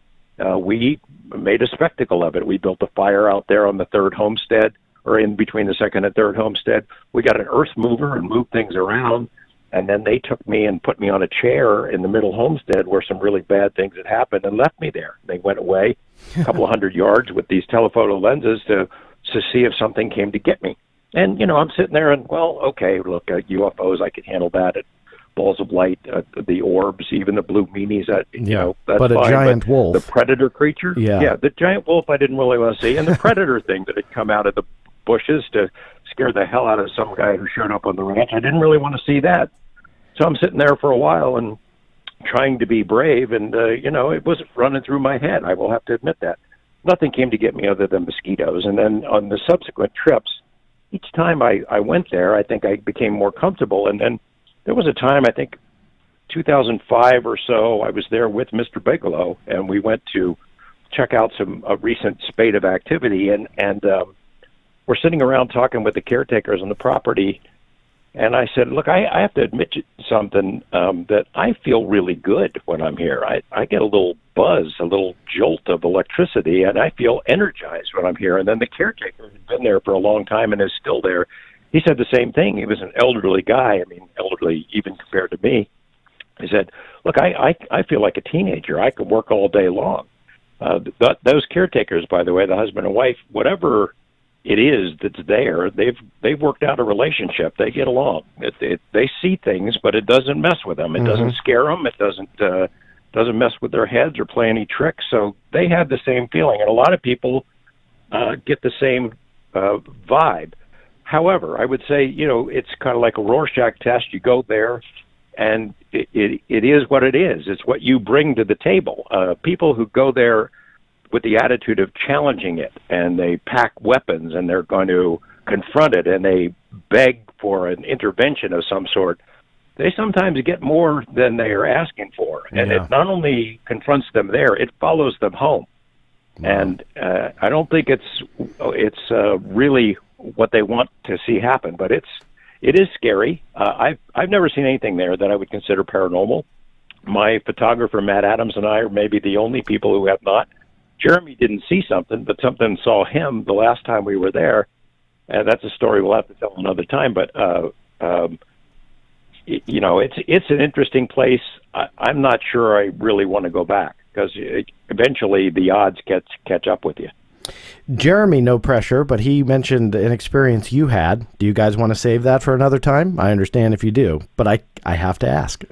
we made a spectacle of it. We built a fire out there on the third homestead, or in between the second and third homestead. We got an earth mover and moved things around, and then they took me and put me on a chair in the middle homestead where some really bad things had happened and left me there. They went away a couple of 100 yards with these telephoto lenses to see if something came to get me. And, I'm sitting there and, well, okay, look, UFOs, I can handle that. Balls of light, the orbs, even the blue meanies, that's but a fine. Giant wolf. The predator creature? Yeah, the giant wolf I didn't really want to see. And the predator thing that had come out of the bushes to scare the hell out of some guy who showed up on the ranch, I didn't really want to see that. So I'm sitting there for a while and trying to be brave, and, it wasn't running through my head. I will have to admit that. Nothing came to get me other than mosquitoes. And then on the subsequent trips, each time I went there, I think I became more comfortable. And then there was a time, I think 2005 or so, I was there with Mr. Bigelow, and we went to check out a recent spate of activity. And we're sitting around talking with the caretakers on the property. And I said, look, I have to admit something, that I feel really good when I'm here. I get a little buzz, a little jolt of electricity, and I feel energized when I'm here. And then the caretaker had been there for a long time and is still there. He said the same thing. He was an elderly guy. I mean, elderly even compared to me. He said, look, I feel like a teenager. I could work all day long. Those caretakers, by the way, the husband and wife, whatever it is that's there, they've worked out a relationship. They get along. They see things, but it doesn't mess with them. It doesn't scare them. It doesn't mess with their heads or play any tricks. So they have the same feeling, and a lot of people get the same vibe. However, I would say, it's kind of like a Rorschach test. You go there, and it is what it is. It's what you bring to the table. People who go there with the attitude of challenging it, and they pack weapons, and they're going to confront it, and they beg for an intervention of some sort, they sometimes get more than they are asking for. And it not only confronts them there, it follows them home. Wow. And I don't think it's really what they want to see happen, but it is scary. I've never seen anything there that I would consider paranormal. My photographer, Matt Adams, and I are maybe the only people who have not. Jeremy didn't see something, but something saw him the last time we were there. And that's a story we'll have to tell another time. But, it's an interesting place. I'm not sure I really want to go back, because eventually the odds catch up with you. Jeremy, no pressure, but he mentioned an experience you had. Do you guys want to save that for another time? I understand if you do, but I have to ask.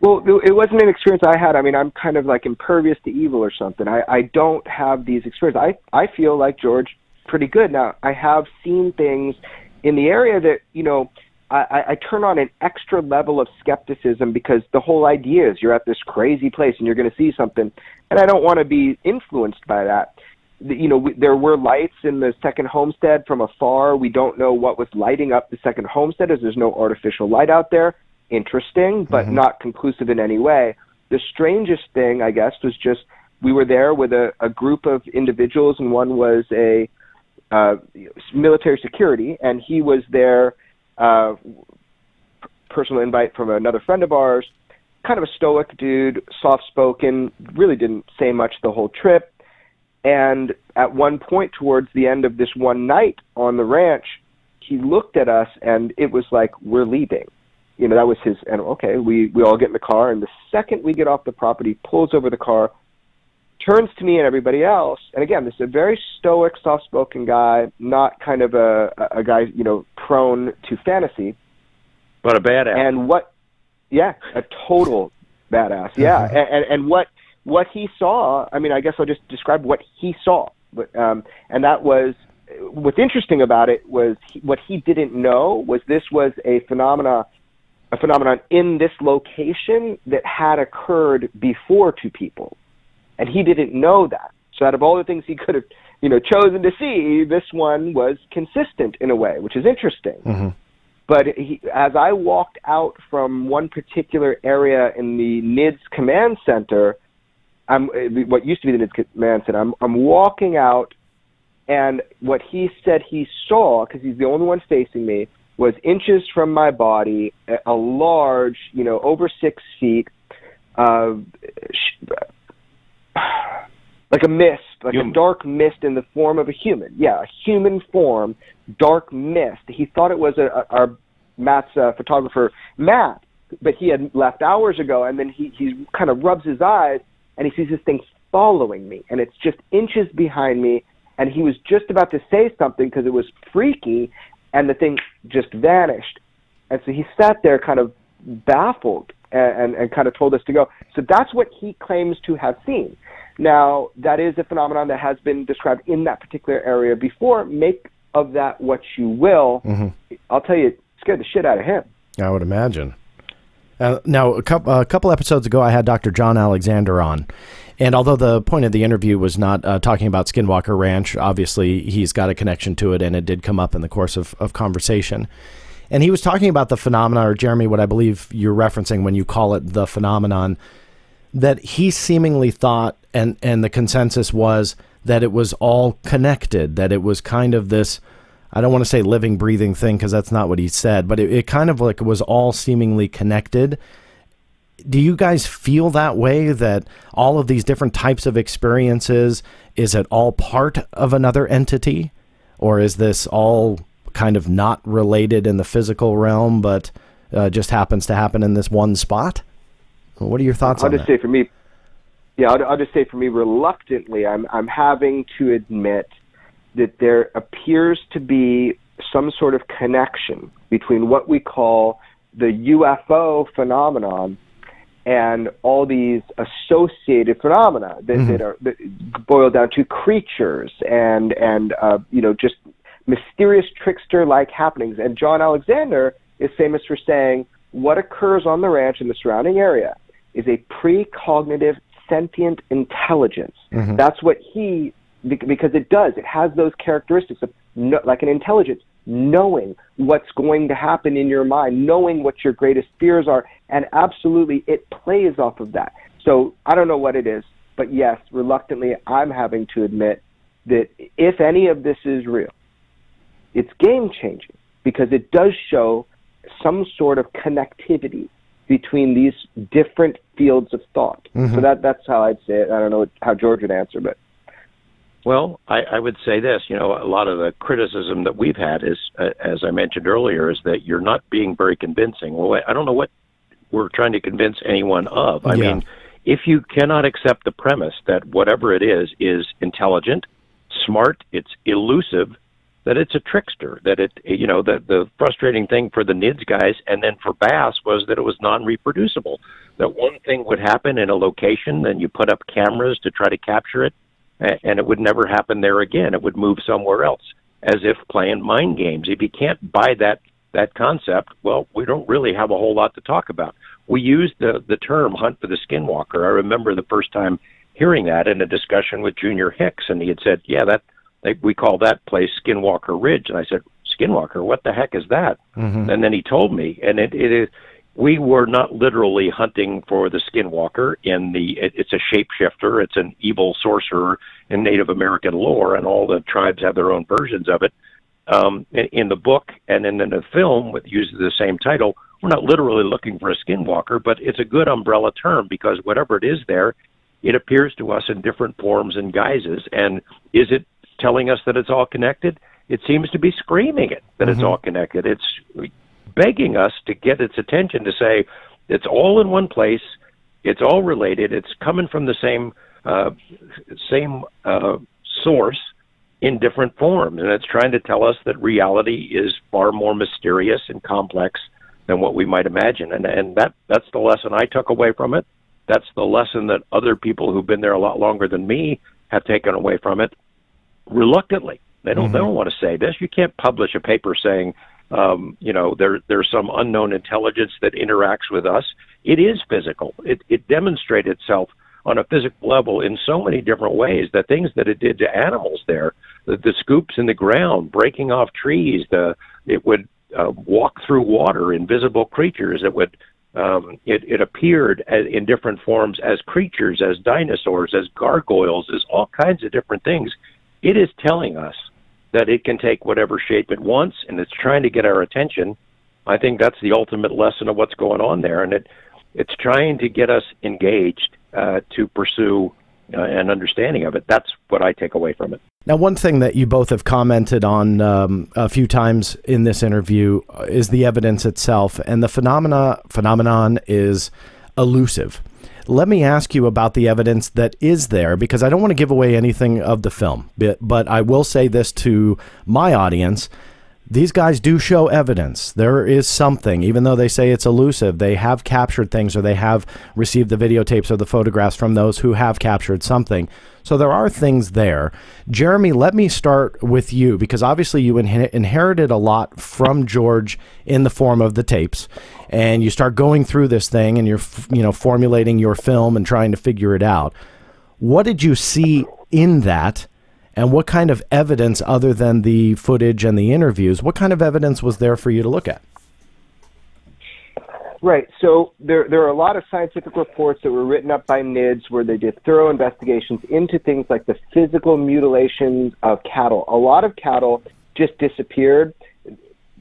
Well, it wasn't an experience I had. I mean, I'm kind of like impervious to evil or something. I don't have these experiences. I feel like George pretty good. Now, I have seen things in the area that, I turn on an extra level of skepticism, because the whole idea is you're at this crazy place and you're going to see something, and I don't want to be influenced by that. There were lights in the second homestead from afar. We don't know what was lighting up the second homestead, as there's no artificial light out there. Interesting, but not conclusive in any way. The strangest thing, I guess, was just we were there with a group of individuals, and one was a military security, and he was there, personal invite from another friend of ours, kind of a stoic dude, soft-spoken, really didn't say much the whole trip. And at one point towards the end of this one night on the ranch, he looked at us, and it was like, we're leaving. That was his, and okay, we all get in the car, and the second we get off the property, pulls over the car, turns to me and everybody else, and again, this is a very stoic, soft-spoken guy, not kind of a guy, prone to fantasy. But a badass. And a total badass, yeah. And what he saw, I guess I'll just describe what he saw. But, and that was, what's interesting about it was what he didn't know was this was a phenomenon in this location that had occurred before to people. And he didn't know that. So out of all the things he could have, chosen to see, this one was consistent in a way, which is interesting. Mm-hmm. But as I walked out from one particular area in the NIDS command center, what used to be the NIDS command center, I'm walking out, and what he said he saw, because he's the only one facing me, was inches from my body, a large, over 6 feet, like a mist, like a dark mist in the form of a human. Yeah, a human form, dark mist. He thought it was our Matt's photographer, Matt, but he had left hours ago, and then he kind of rubs his eyes, and he sees this thing following me, and it's just inches behind me, and he was just about to say something because it was freaky, and the thing just vanished. And so he sat there kind of baffled and kind of told us to go. So that's what he claims to have seen. Now, that is a phenomenon that has been described in that particular area before. Make of that what you will. Mm-hmm. I'll tell you, it scared the shit out of him. I would imagine. Now, a couple episodes ago, I had Dr. John Alexander on. And although the point of the interview was not talking about Skinwalker Ranch, obviously he's got a connection to it, and it did come up in the course of conversation. And he was talking about the phenomena, or Jeremy, what I believe you're referencing when you call it the phenomenon, that he seemingly thought, and the consensus was, that it was all connected, that it was kind of this, I don't want to say living, breathing thing, because that's not what he said, but it kind of like was all seemingly connected. Do you guys feel that way, that all of these different types of experiences, is it all part of another entity? Or is this all kind of not related in the physical realm, but just happens to happen in this one spot? What are your thoughts on that? I'll just say for me, reluctantly, I'm having to admit that there appears to be some sort of connection between what we call the UFO phenomenon and all these associated phenomena that boil down to creatures and just mysterious trickster-like happenings. And John Alexander is famous for saying what occurs on the ranch and the surrounding area is a precognitive sentient intelligence. Mm-hmm. That's what because it has those characteristics of like an intelligence, knowing what's going to happen in your mind, knowing what your greatest fears are, and absolutely it plays off of that. So I don't know what it is, but yes, reluctantly, I'm having to admit that if any of this is real, it's game-changing because it does show some sort of connectivity between these different fields of thought. Mm-hmm. So that's how I'd say it. I don't know how George would answer, but... Well, I would say this, a lot of the criticism that we've had is, as I mentioned earlier, is that you're not being very convincing. Well, I don't know what we're trying to convince anyone of. I mean, if you cannot accept the premise that whatever it is intelligent, smart, it's elusive, that it's a trickster, that the frustrating thing for the NIDS guys and then for Bass was that it was non-reproducible. That one thing would happen in a location, then you put up cameras to try to capture it, and it would never happen there again. It would move somewhere else, as if playing mind games. If you can't buy that concept, well, we don't really have a whole lot to talk about. We used the term Hunt for the Skinwalker. I remember the first time hearing that in a discussion with Junior Hicks, and he had said, we call that place Skinwalker Ridge. And I said, Skinwalker, what the heck is that? Mm-hmm. And then he told me, and it is, we were not literally hunting for the Skinwalker. It's a shapeshifter. It's an evil sorcerer in Native American lore, and all the tribes have their own versions of it. In the book and in the film, with uses the same title, we're not literally looking for a Skinwalker, but it's a good umbrella term because whatever it is there, it appears to us in different forms and guises. And is it telling us that it's all connected? It seems to be screaming it that it's all connected. It's begging us to get its attention to say it's all in one place, it's all related, it's coming from the same same source in different forms, and it's trying to tell us that reality is far more mysterious and complex than what we might imagine. And that's the lesson I took away from it. That's the lesson that other people who've been there a lot longer than me have taken away from it reluctantly. They don't want to say this. You can't publish a paper saying, there's some unknown intelligence that interacts with us. It is physical. It demonstrated itself on a physical level in so many different ways. The things that it did to animals there, the scoops in the ground, breaking off trees, it would walk through water, invisible creatures. It appeared in different forms as creatures, as dinosaurs, as gargoyles, as all kinds of different things. It is telling us that it can take whatever shape it wants, and it's trying to get our attention. I think that's the ultimate lesson of what's going on there, and it's trying to get us engaged to pursue an understanding of it. That's what I take away from it. Now, one thing that you both have commented on a few times in this interview is the evidence itself, and the phenomenon is elusive. Let me ask you about the evidence that is there, because I don't want to give away anything of the film, but I will say this to my audience. These guys do show evidence. There is something, even though they say it's elusive, they have captured things, or they have received the videotapes or the photographs from those who have captured something. So there are things there. Jeremy, let me start with you, because obviously you inherited a lot from George in the form of the tapes, and you start going through this thing and you're formulating your film and trying to figure it out. What did you see in that? And what kind of evidence, other than the footage and the interviews, what kind of evidence was there for you to look at? Right. So there are a lot of scientific reports that were written up by NIDS where they did thorough investigations into things like the physical mutilations of cattle. A lot of cattle just disappeared.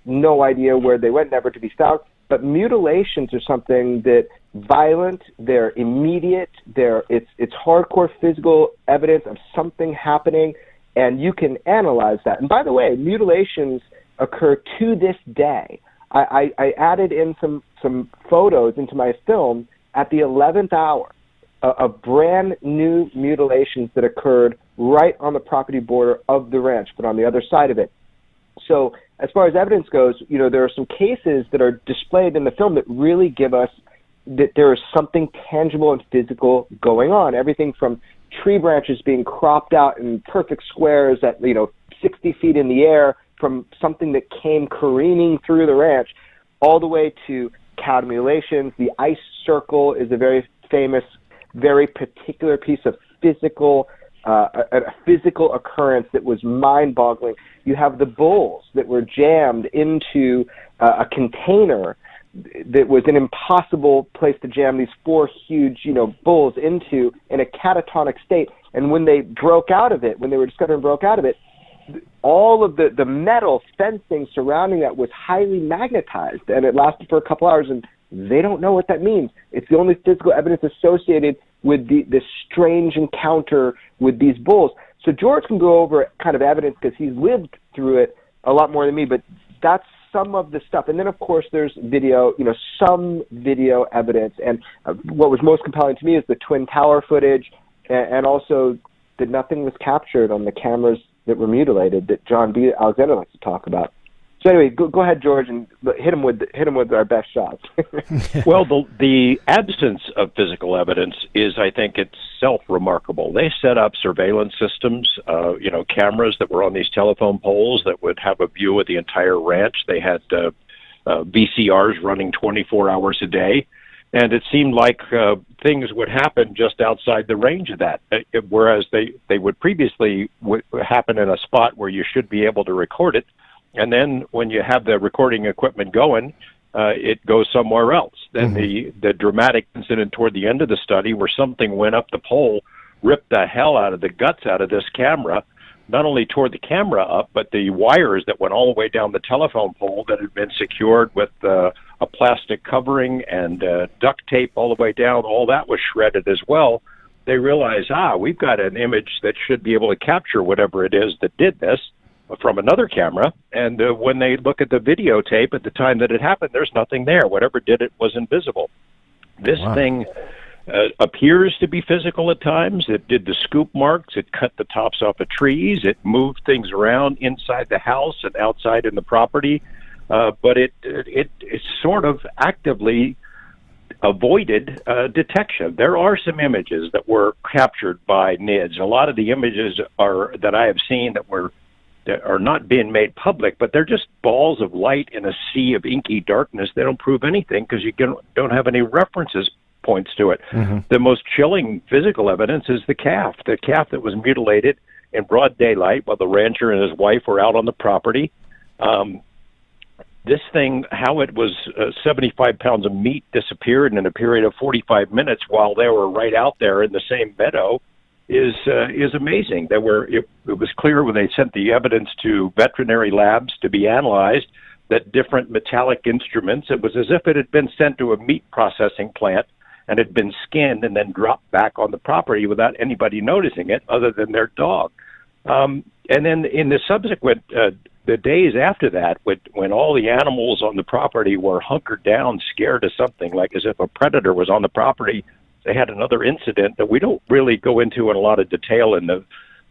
No idea where they went, never to be found. But mutilations are something that violent, they're immediate, it's hardcore physical evidence of something happening, and you can analyze that. And by the way, mutilations occur to this day. I added in some photos into my film at the 11th hour of brand new mutilations that occurred right on the property border of the ranch, but on the other side of it. So as far as evidence goes, there are some cases that are displayed in the film that really give us that there is something tangible and physical going on. Everything from tree branches being cropped out in perfect squares at 60 feet in the air from something that came careening through the ranch, all the way to cow mutilations. The ice circle is a very famous, very particular piece of a physical occurrence that was mind-boggling. You have the bulls that were jammed into a container that was an impossible place to jam these four huge, bulls into in a catatonic state. And when they broke out of it, when they were discovered and broke out of it, all of the metal fencing surrounding that was highly magnetized, and it lasted for a couple hours, and they don't know what that means. It's the only physical evidence associated with this strange encounter with these bulls. So George can go over kind of evidence because he's lived through it a lot more than me, but that's some of the stuff. And then, of course, there's video, some video evidence. And what was most compelling to me is the Twin Tower footage, and also that nothing was captured on the cameras that were mutilated that John B. Alexander likes to talk about. So anyway, go ahead, George, and hit him with our best shots. Well, the absence of physical evidence is, I think, itself remarkable. They set up surveillance systems, cameras that were on these telephone poles that would have a view of the entire ranch. They had VCRs running 24 hours a day, and it seemed like things would happen just outside the range of that, whereas they would previously happen in a spot where you should be able to record it. And then when you have the recording equipment going, it goes somewhere else. Then the dramatic incident toward the end of the study where something went up the pole, ripped the hell out of the guts out of this camera, not only tore the camera up, but the wires that went all the way down the telephone pole that had been secured with a plastic covering and duct tape all the way down, all that was shredded as well. They realized, we've got an image that should be able to capture whatever it is that did this from another camera, and when they look at the videotape at the time that it happened, there's nothing there. Whatever did it was invisible. This thing appears to be physical at times. It did the scoop marks. It cut the tops off of trees. It moved things around inside the house and outside in the property. But it sort of actively avoided detection. There are some images that were captured by NIDS. A lot of the images that I have seen that are not being made public, but they're just balls of light in a sea of inky darkness. They don't prove anything because you don't have any references points to it. Mm-hmm. The most chilling physical evidence is the calf that was mutilated in broad daylight while the rancher and his wife were out on the property. This thing, how it was 75 pounds of meat disappeared in a period of 45 minutes while they were right out there in the same meadow is amazing. It was clear when they sent the evidence to veterinary labs to be analyzed that different metallic instruments, it was as if it had been sent to a meat processing plant and had been skinned and then dropped back on the property without anybody noticing it other than their dog. And then in the subsequent the days after that, when all the animals on the property were hunkered down, scared of something, like as if a predator was on the property, they had another incident that we don't really go into in a lot of detail in the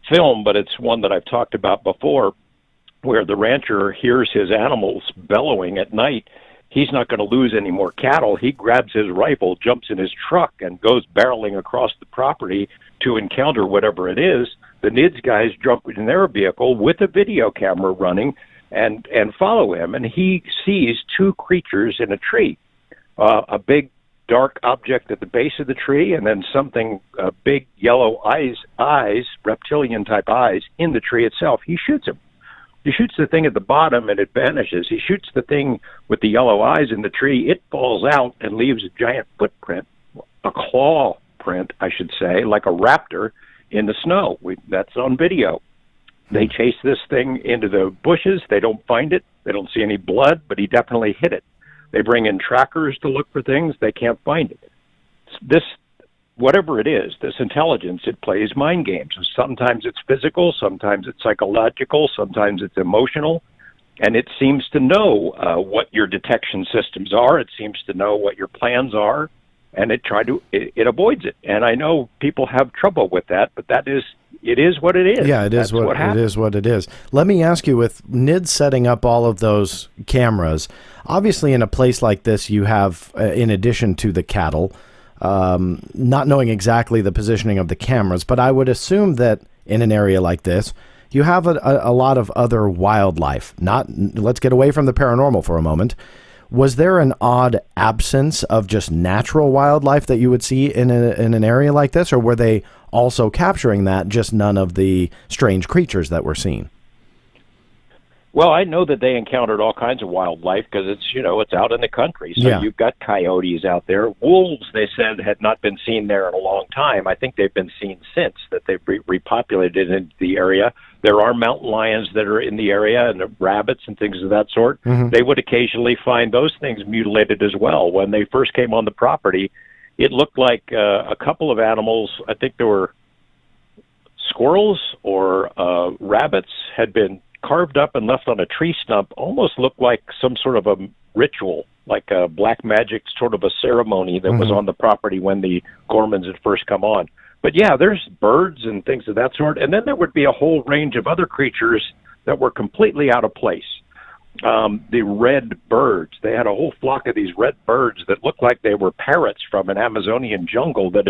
film, but it's one that I've talked about before, where the rancher hears his animals bellowing at night. He's not going to lose any more cattle. He grabs his rifle, jumps in his truck, and goes barreling across the property to encounter whatever it is. The NIDS guys jump in their vehicle with a video camera running and follow him, and he sees two creatures in a tree, a big dark object at the base of the tree, and then something, big yellow eyes, reptilian-type eyes, in the tree itself. He shoots him. He shoots the thing at the bottom, and it vanishes. He shoots the thing with the yellow eyes in the tree. It falls out and leaves a giant footprint, a claw print, I should say, like a raptor in the snow. That's on video. They chase this thing into the bushes. They don't find it. They don't see any blood, but he definitely hit it. They bring in trackers to look for things. They can't find it. This, whatever it is, this intelligence, it plays mind games. Sometimes it's physical, sometimes it's psychological, sometimes it's emotional, and it seems to know what your detection systems are. It seems to know what your plans are, and it avoids it. And I know people have trouble with that, but it is what it is. Yeah, it is what it is. What it is. Let me ask you, with NIDS setting up all of those cameras, obviously in a place like this, you have, in addition to the cattle, not knowing exactly the positioning of the cameras, but I would assume that in an area like this, you have a lot of other wildlife. Let's get away from the paranormal for a moment. Was there an odd absence of just natural wildlife that you would see in an area like this, or were they also capturing that, just none of the strange creatures that were seen? Well, I know that they encountered all kinds of wildlife because it's out in the country. So yeah. You've got coyotes out there. Wolves, they said, had not been seen there in a long time. I think they've been seen since that they've repopulated into the area. There are mountain lions that are in the area and rabbits and things of that sort. Mm-hmm. They would occasionally find those things mutilated as well. When they first came on the property, it looked like a couple of animals, I think there were squirrels or rabbits, had been carved up and left on a tree stump, almost looked like some sort of a ritual, like a black magic sort of a ceremony that was on the property when the Gormans had first come on. But yeah, there's birds and things of that sort. And then there would be a whole range of other creatures that were completely out of place. The red birds, they had a whole flock of these red birds that looked like they were parrots from an Amazonian jungle that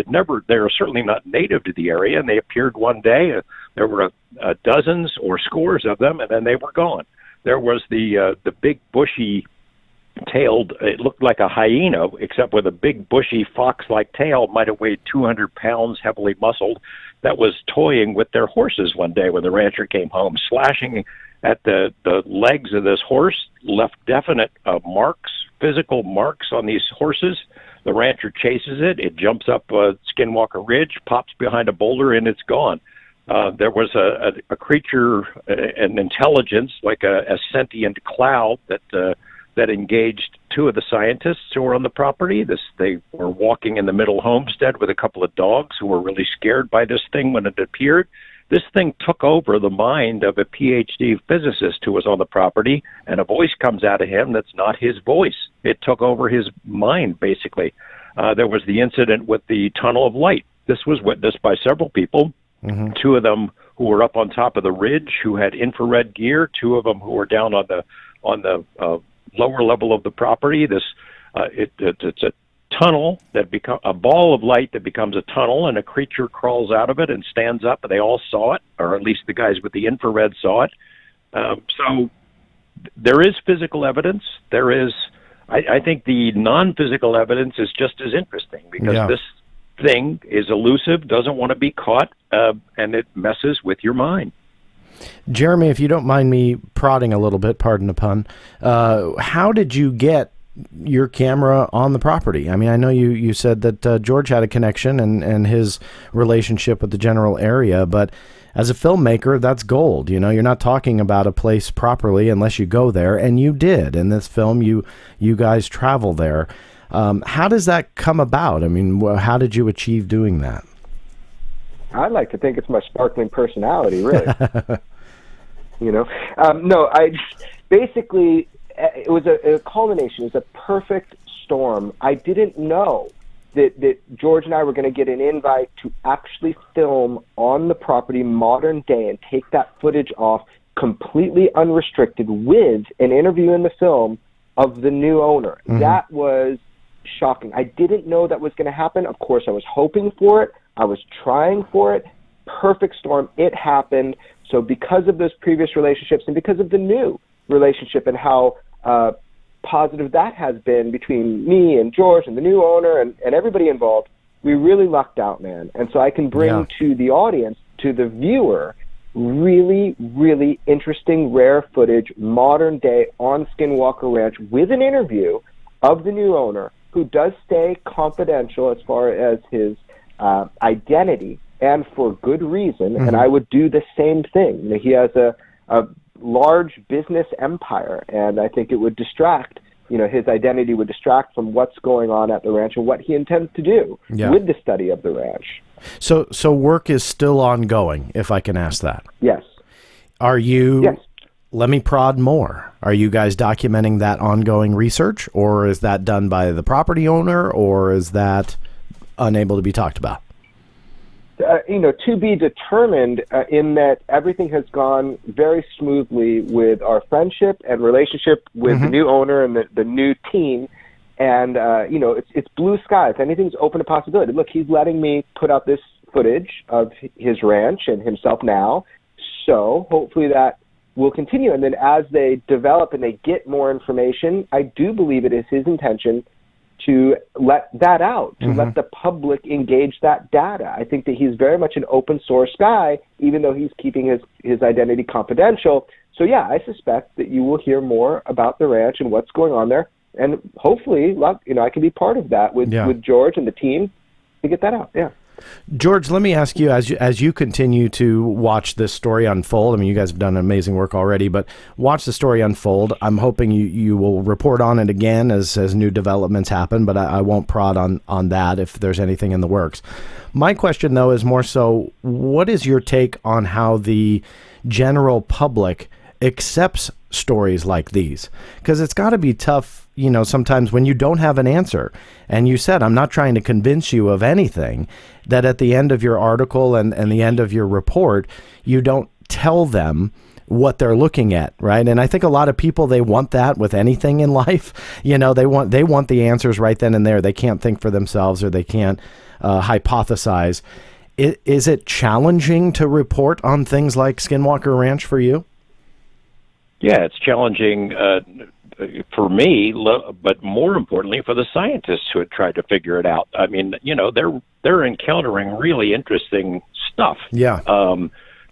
they were certainly not native to the area, and they appeared one day. There were dozens or scores of them, and then they were gone. There was the big bushy tailed, it looked like a hyena, except with a big bushy fox-like tail, might have weighed 200 pounds, heavily muscled, that was toying with their horses one day when the rancher came home, slashing at the legs of this horse, left definite marks, physical marks on these horses. The rancher chases it. It jumps up Skinwalker Ridge, pops behind a boulder, and it's gone. There was a creature, an intelligence, like a sentient cloud that engaged two of the scientists who were on the property. They were walking in the middle homestead with a couple of dogs who were really scared by this thing when it appeared. This thing took over the mind of a PhD physicist who was on the property, and a voice comes out of him that's not his voice. It took over his mind, basically. There was the incident with the tunnel of light. This was witnessed by several people. Mm-hmm. Two of them who were up on top of the ridge, who had infrared gear. Two of them who were down on the lower level of the property. It's a tunnel that becomes a ball of light that becomes a tunnel, and a creature crawls out of it and stands up. And they all saw it, or at least the guys with the infrared saw it. So there is physical evidence. There is, I think, the non-physical evidence is just as interesting because this thing is elusive, doesn't want to be caught, and it messes with your mind. Jeremy, if you don't mind me prodding a little bit, pardon the pun, how did you get your camera on the property? I mean, I know you said that George had a connection and his relationship with the general area, but as a filmmaker, that's gold. You know, you're not talking about a place properly unless you go there, and you did. In this film, you guys travel there. How does that come about? I mean, how did you achieve doing that? I'd like to think it's my sparkling personality, really. You know? No, basically, it was a culmination. It was a perfect storm. I didn't know that George and I were going to get an invite to actually film on the property modern day and take that footage off completely unrestricted with an interview in the film of the new owner. Mm-hmm. That was shocking. I didn't know that was going to happen. Of course, I was hoping for it. I was trying for it. Perfect storm. It happened. So because of those previous relationships and because of the new relationship and how positive that has been between me and George and the new owner and everybody involved, we really lucked out, man. And so I can bring to the audience, to the viewer, really, really interesting, rare footage, modern day on Skinwalker Ranch with an interview of the new owner who does stay confidential as far as his identity, and for good reason. Mm-hmm. And I would do the same thing. You know, he has a large business empire, and I think it would distract, you know, his identity would distract from what's going on at the ranch and what he intends to do with the study of the ranch. So work is still ongoing, if I can ask that. Yes. Are you, yes. Let me prod more. Are you guys documenting that ongoing research, or is that done by the property owner, or is that unable to be talked about? You know, to be determined, in that everything has gone very smoothly with our friendship and relationship with mm-hmm. the new owner and the new team. And, you know, it's blue skies. Anything's open to possibility. Look, he's letting me put out this footage of his ranch and himself now. So hopefully that will continue. And then as they develop and they get more information, I do believe it is his intention to let that out, to mm-hmm. let the public engage that data. I think that he's very much an open source guy, even though he's keeping his identity confidential. So yeah, I suspect that you will hear more about the ranch and what's going on there. And hopefully, you know, I can be part of that with George and the team to get that out. Yeah. George, let me ask you, as you continue to watch this story unfold, I mean, you guys have done amazing work already, but watch the story unfold. I'm hoping you will report on it again as new developments happen, but I won't prod on that if there's anything in the works. My question, though, is more so, what is your take on how the general public accepts stories like these? Because it's got to be tough, you know, sometimes when you don't have an answer. And you said, I'm not trying to convince you of anything, that at the end of your article and the end of your report, you don't tell them what they're looking at, right? And I think a lot of people, they want that with anything in life. You know, they want the answers right then and there. They can't think for themselves, or they can't hypothesize. Is it challenging to report on things like Skinwalker Ranch for you? Yeah, it's challenging for me, but more importantly for the scientists who had tried to figure it out. I mean, you know, they're encountering really interesting stuff. Yeah.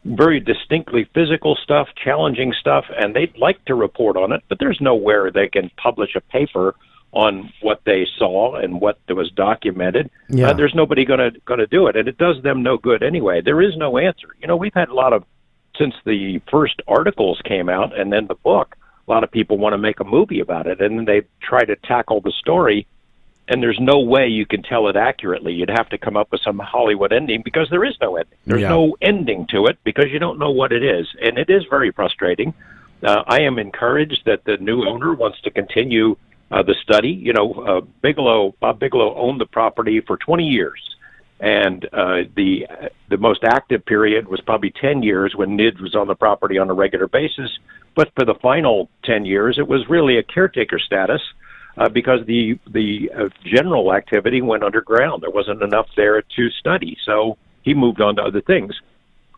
Very distinctly physical stuff, challenging stuff, and they'd like to report on it, but there's nowhere they can publish a paper on what they saw and what was documented. Yeah. There's nobody going to do it, and it does them no good anyway. There is no answer. You know, we've had a lot of, since the first articles came out and then the book, a lot of people want to make a movie about it, and then they try to tackle the story, and there's no way you can tell it accurately. You'd have to come up with some Hollywood ending, because there is no ending. There's no ending to it, because you don't know what it is, and it is very frustrating. I am encouraged that the new owner wants to continue the study. Bob Bigelow owned the property for 20 years. And the most active period was probably 10 years when NIDS was on the property on a regular basis. But for the final 10 years, it was really a caretaker status because the general activity went underground. There wasn't enough there to study, so he moved on to other things.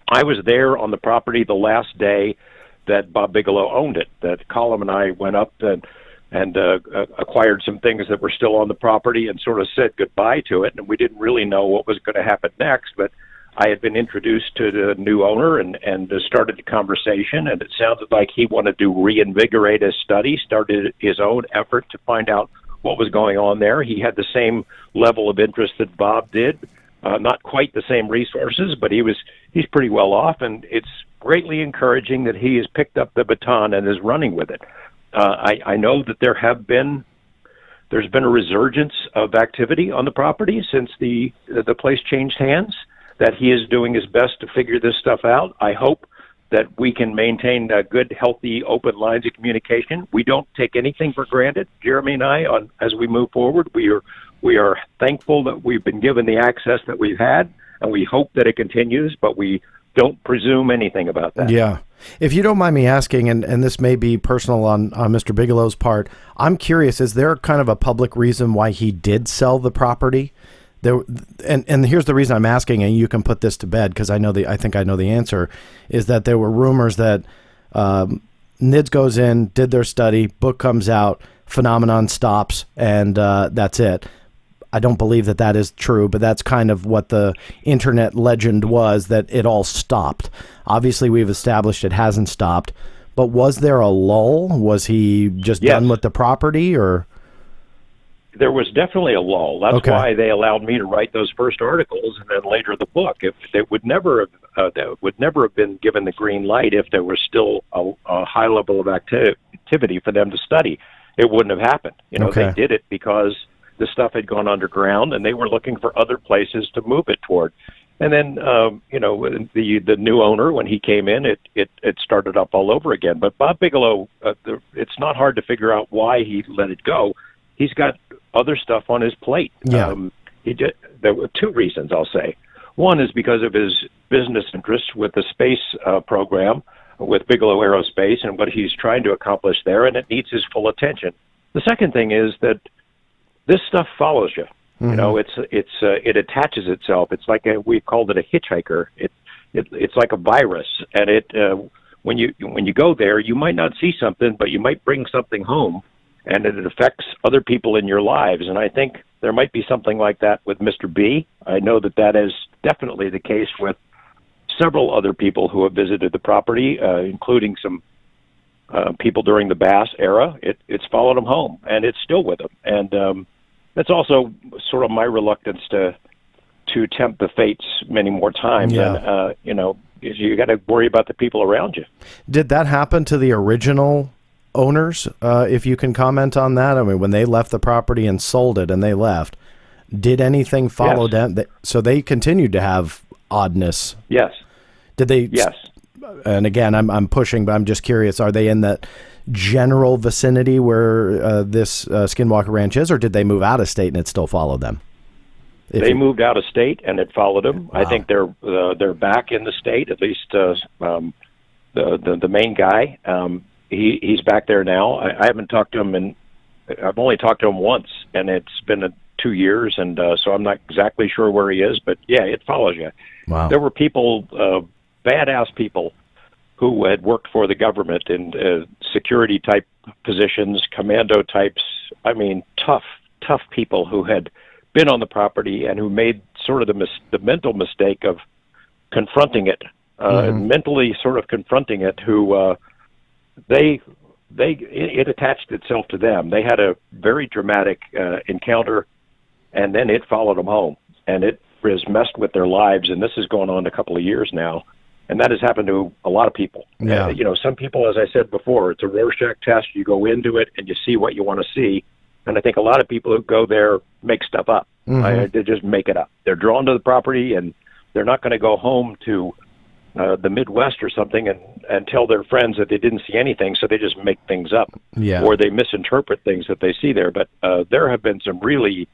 I was there on the property the last day that Bob Bigelow owned it. That Colin and I went up and acquired some things that were still on the property and sort of said goodbye to it. And we didn't really know what was going to happen next, but I had been introduced to the new owner and started the conversation, and it sounded like he wanted to reinvigorate his study, started his own effort to find out what was going on there. He had the same level of interest that Bob did, not quite the same resources, but he's pretty well off, and it's greatly encouraging that he has picked up the baton and is running with it. I know that there's been a resurgence of activity on the property since the place changed hands, that he is doing his best to figure this stuff out. I hope that we can maintain good, healthy, open lines of communication. We don't take anything for granted, Jeremy and I, as we move forward. We are thankful that we've been given the access that we've had, and we hope that it continues, but we don't presume anything about that. Yeah. If you don't mind me asking, and this may be personal on Mr. Bigelow's part, I'm curious, is there kind of a public reason why he did sell the property? And here's the reason I'm asking, and you can put this to bed because I think I know the answer, is that there were rumors that NIDS goes in, did their study, book comes out, phenomenon stops, and that's it. I don't believe that is true, but that's kind of what the internet legend was, that it all stopped. Obviously, we've established it hasn't stopped, but was there a lull? Was he just done with the property, or? There was definitely a lull. That's why they allowed me to write those first articles and then later the book. If they would never have been given the green light if there was still a high level of activity for them to study. It wouldn't have happened. They did it because the stuff had gone underground, and they were looking for other places to move it toward. And then, the new owner, when he came in, it started up all over again. But Bob Bigelow, it's not hard to figure out why he let it go. He's got other stuff on his plate. Yeah. There were two reasons, I'll say. One is because of his business interests with the space program, with Bigelow Aerospace, and what he's trying to accomplish there, and it needs his full attention. The second thing is that this stuff follows you. Mm-hmm. It attaches itself. It's like we called it a hitchhiker. It's like a virus, and when you go there, you might not see something, but you might bring something home, and it affects other people in your lives. And I think there might be something like that with Mr. B. I know that is definitely the case with several other people who have visited the property, including some people during the Bass era. It's followed them home, and it's still with them. And that's also sort of my reluctance to tempt the fates many more times. Yeah. And, you got to worry about the people around you. Did that happen to the original owners, if you can comment on that? I mean, when they left the property and sold it and they left, did anything follow them? So they continued to have oddness. Yes. Did they? Yes. And again, I'm pushing, but I'm just curious, are they in that general vicinity where this Skinwalker Ranch is, or did they move out of state and it still followed them? They moved out of state and it followed them. Wow. I think they're back in the state, at least the main guy. He's back there now. I haven't talked to him, and I've only talked to him once, and it's been 2 years, and so I'm not exactly sure where he is. But yeah, it follows you. Wow. There were people, badass people, who had worked for the government in security type positions, commando types. I mean, tough people who had been on the property and who made sort of the mental mistake of confronting it, mentally sort of confronting it. Who it attached itself to them. They had a very dramatic encounter, and then it followed them home, and it has messed with their lives. And this has gone on a couple of years now, and that has happened to a lot of people. Yeah. Some people, as I said before, it's a Rorschach test. You go into it and you see what you want to see. And I think a lot of people who go there make stuff up. Mm-hmm. They just make it up. They're drawn to the property, and they're not going to go home to the Midwest or something and tell their friends that they didn't see anything, so they just make things up. Yeah. Or they misinterpret things that they see there. But there have been some really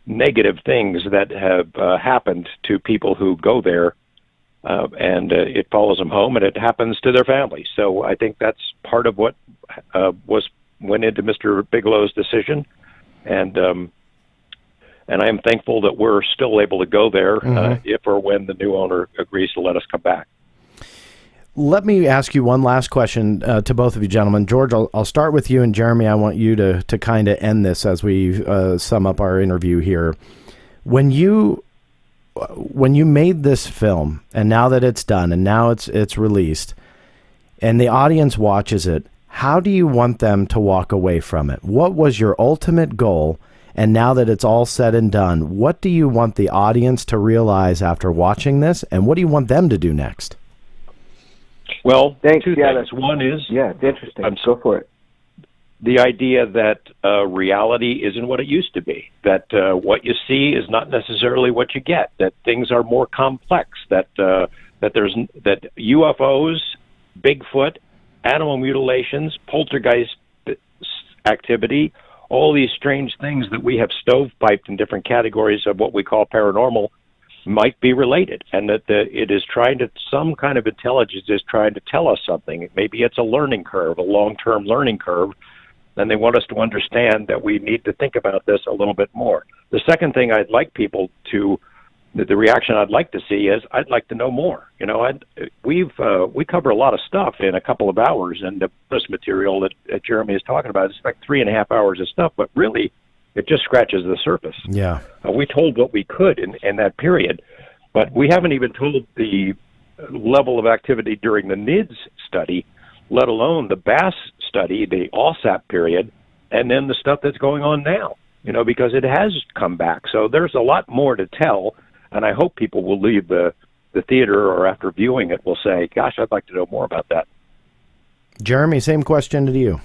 negative things that have happened to people who go there, and it follows them home, and it happens to their family. So I think that's part of what went into Mr. Bigelow's decision, and I am thankful that we're still able to go there if or when the new owner agrees to let us come back. Let me ask you one last question to both of you gentlemen. George, I'll start with you, and Jeremy, I want you to kind of end this as we sum up our interview here. When you made this film, and now that it's done, and now it's released, and the audience watches it, how do you want them to walk away from it? What was your ultimate goal? And now that it's all said and done, what do you want the audience to realize after watching this, and what do you want them to do next? Well, thanks. Two things. One is... Yeah, it's interesting. Go for it. The idea that reality isn't what it used to be, that what you see is not necessarily what you get, that things are more complex, that UFOs, Bigfoot, animal mutilations, poltergeist activity, all these strange things that we have stovepiped in different categories of what we call paranormal might be related, and that it is trying to, some kind of intelligence is trying to tell us something. Maybe it's a learning curve, a long-term learning curve, and they want us to understand that we need to think about this a little bit more. The second thing I'd like people to, the reaction I'd like to see is, I'd like to know more. You know, we cover a lot of stuff in a couple of hours, and the bonus material that Jeremy is talking about is like 3.5 hours of stuff, but really, it just scratches the surface. Yeah. We told what we could in that period, but we haven't even told the level of activity during the NIDS study, let alone the BASS study, the ALSAP period, and then the stuff that's going on now, you know, because it has come back. So there's a lot more to tell, and I hope people will leave the theater or after viewing it will say, gosh, I'd like to know more about that. Jeremy, same question to you.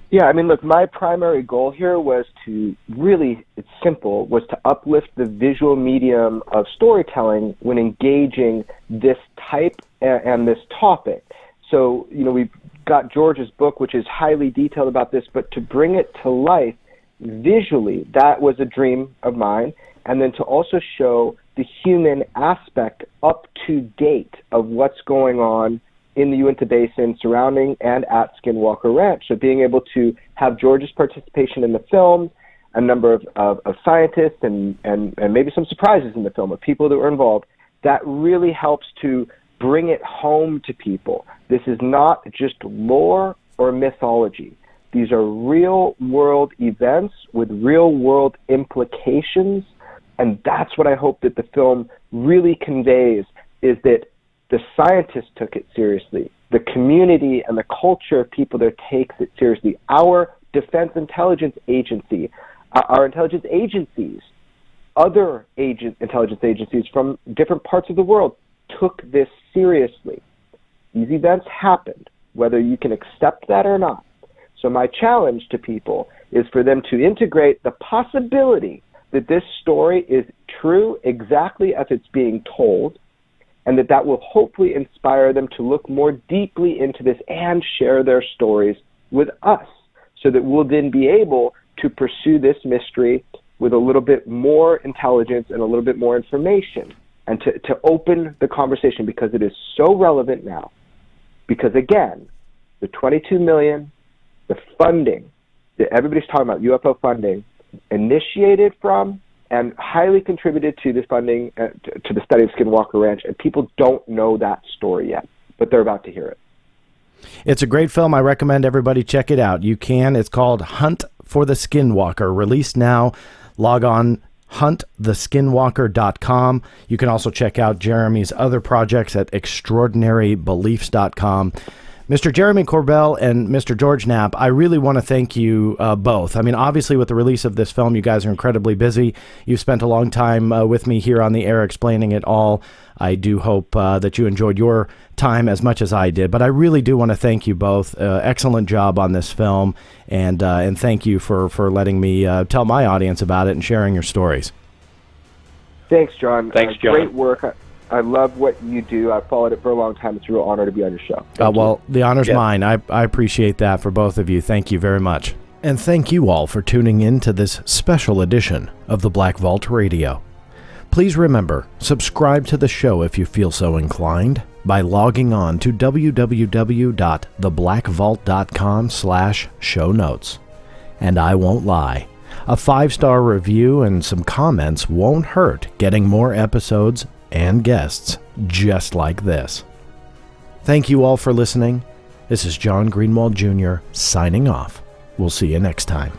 Yeah, I mean, look, my primary goal here was to really, it's simple, was to uplift the visual medium of storytelling when engaging this type and this topic. So, you know, we've got George's book, which is highly detailed about this, but to bring it to life visually, that was a dream of mine. And then to also show the human aspect up to date of what's going on in the Uinta Basin surrounding and at Skinwalker Ranch. So being able to have George's participation in the film, a number of scientists and maybe some surprises in the film of people that were involved, that really helps to bring it home to people. This is not just lore or mythology. These are real-world events with real-world implications, and that's what I hope that the film really conveys, is that the scientists took it seriously. The community and the culture of people there takes it seriously. Our Defense Intelligence Agency, our intelligence agencies, other intelligence agencies from different parts of the world took this seriously. These events happened, whether you can accept that or not. So my challenge to people is for them to integrate the possibility that this story is true exactly as it's being told, and that will hopefully inspire them to look more deeply into this and share their stories with us, so that we'll then be able to pursue this mystery with a little bit more intelligence and a little bit more information, and to open the conversation, because it is so relevant now. Because again, the $22 million, the funding that everybody's talking about, UFO funding, initiated from and highly contributed to this funding, to the study of Skinwalker Ranch, and people don't know that story yet, but they're about to hear it. It's a great film. I recommend everybody check it out. You can. It's called Hunt for the Skinwalker, released now. Log on huntheskinwalker.com. You can also check out Jeremy's other projects at extraordinarybeliefs.com. Mr. Jeremy Corbell and Mr. George Knapp, I really want to thank you both. I mean, obviously, with the release of this film, you guys are incredibly busy. You've spent a long time with me here on the air explaining it all. I do hope that you enjoyed your time as much as I did. But I really do want to thank you both. Excellent job on this film, and thank you for letting me tell my audience about it and sharing your stories. Thanks, John. Thanks, John. Great work. I love what you do. I've followed it for a long time. It's a real honor to be on your show. Well, the honor's Yeah. mine. I appreciate that for both of you. Thank you very much. And thank you all for tuning in to this special edition of the Black Vault Radio. Please remember, subscribe to the show if you feel so inclined by logging on to www.theblackvault.com/show notes. And I won't lie, a 5-star review and some comments won't hurt getting more episodes and guests just like this. Thank you all for listening. This is John Greenewald Jr. signing off. We'll see you next time.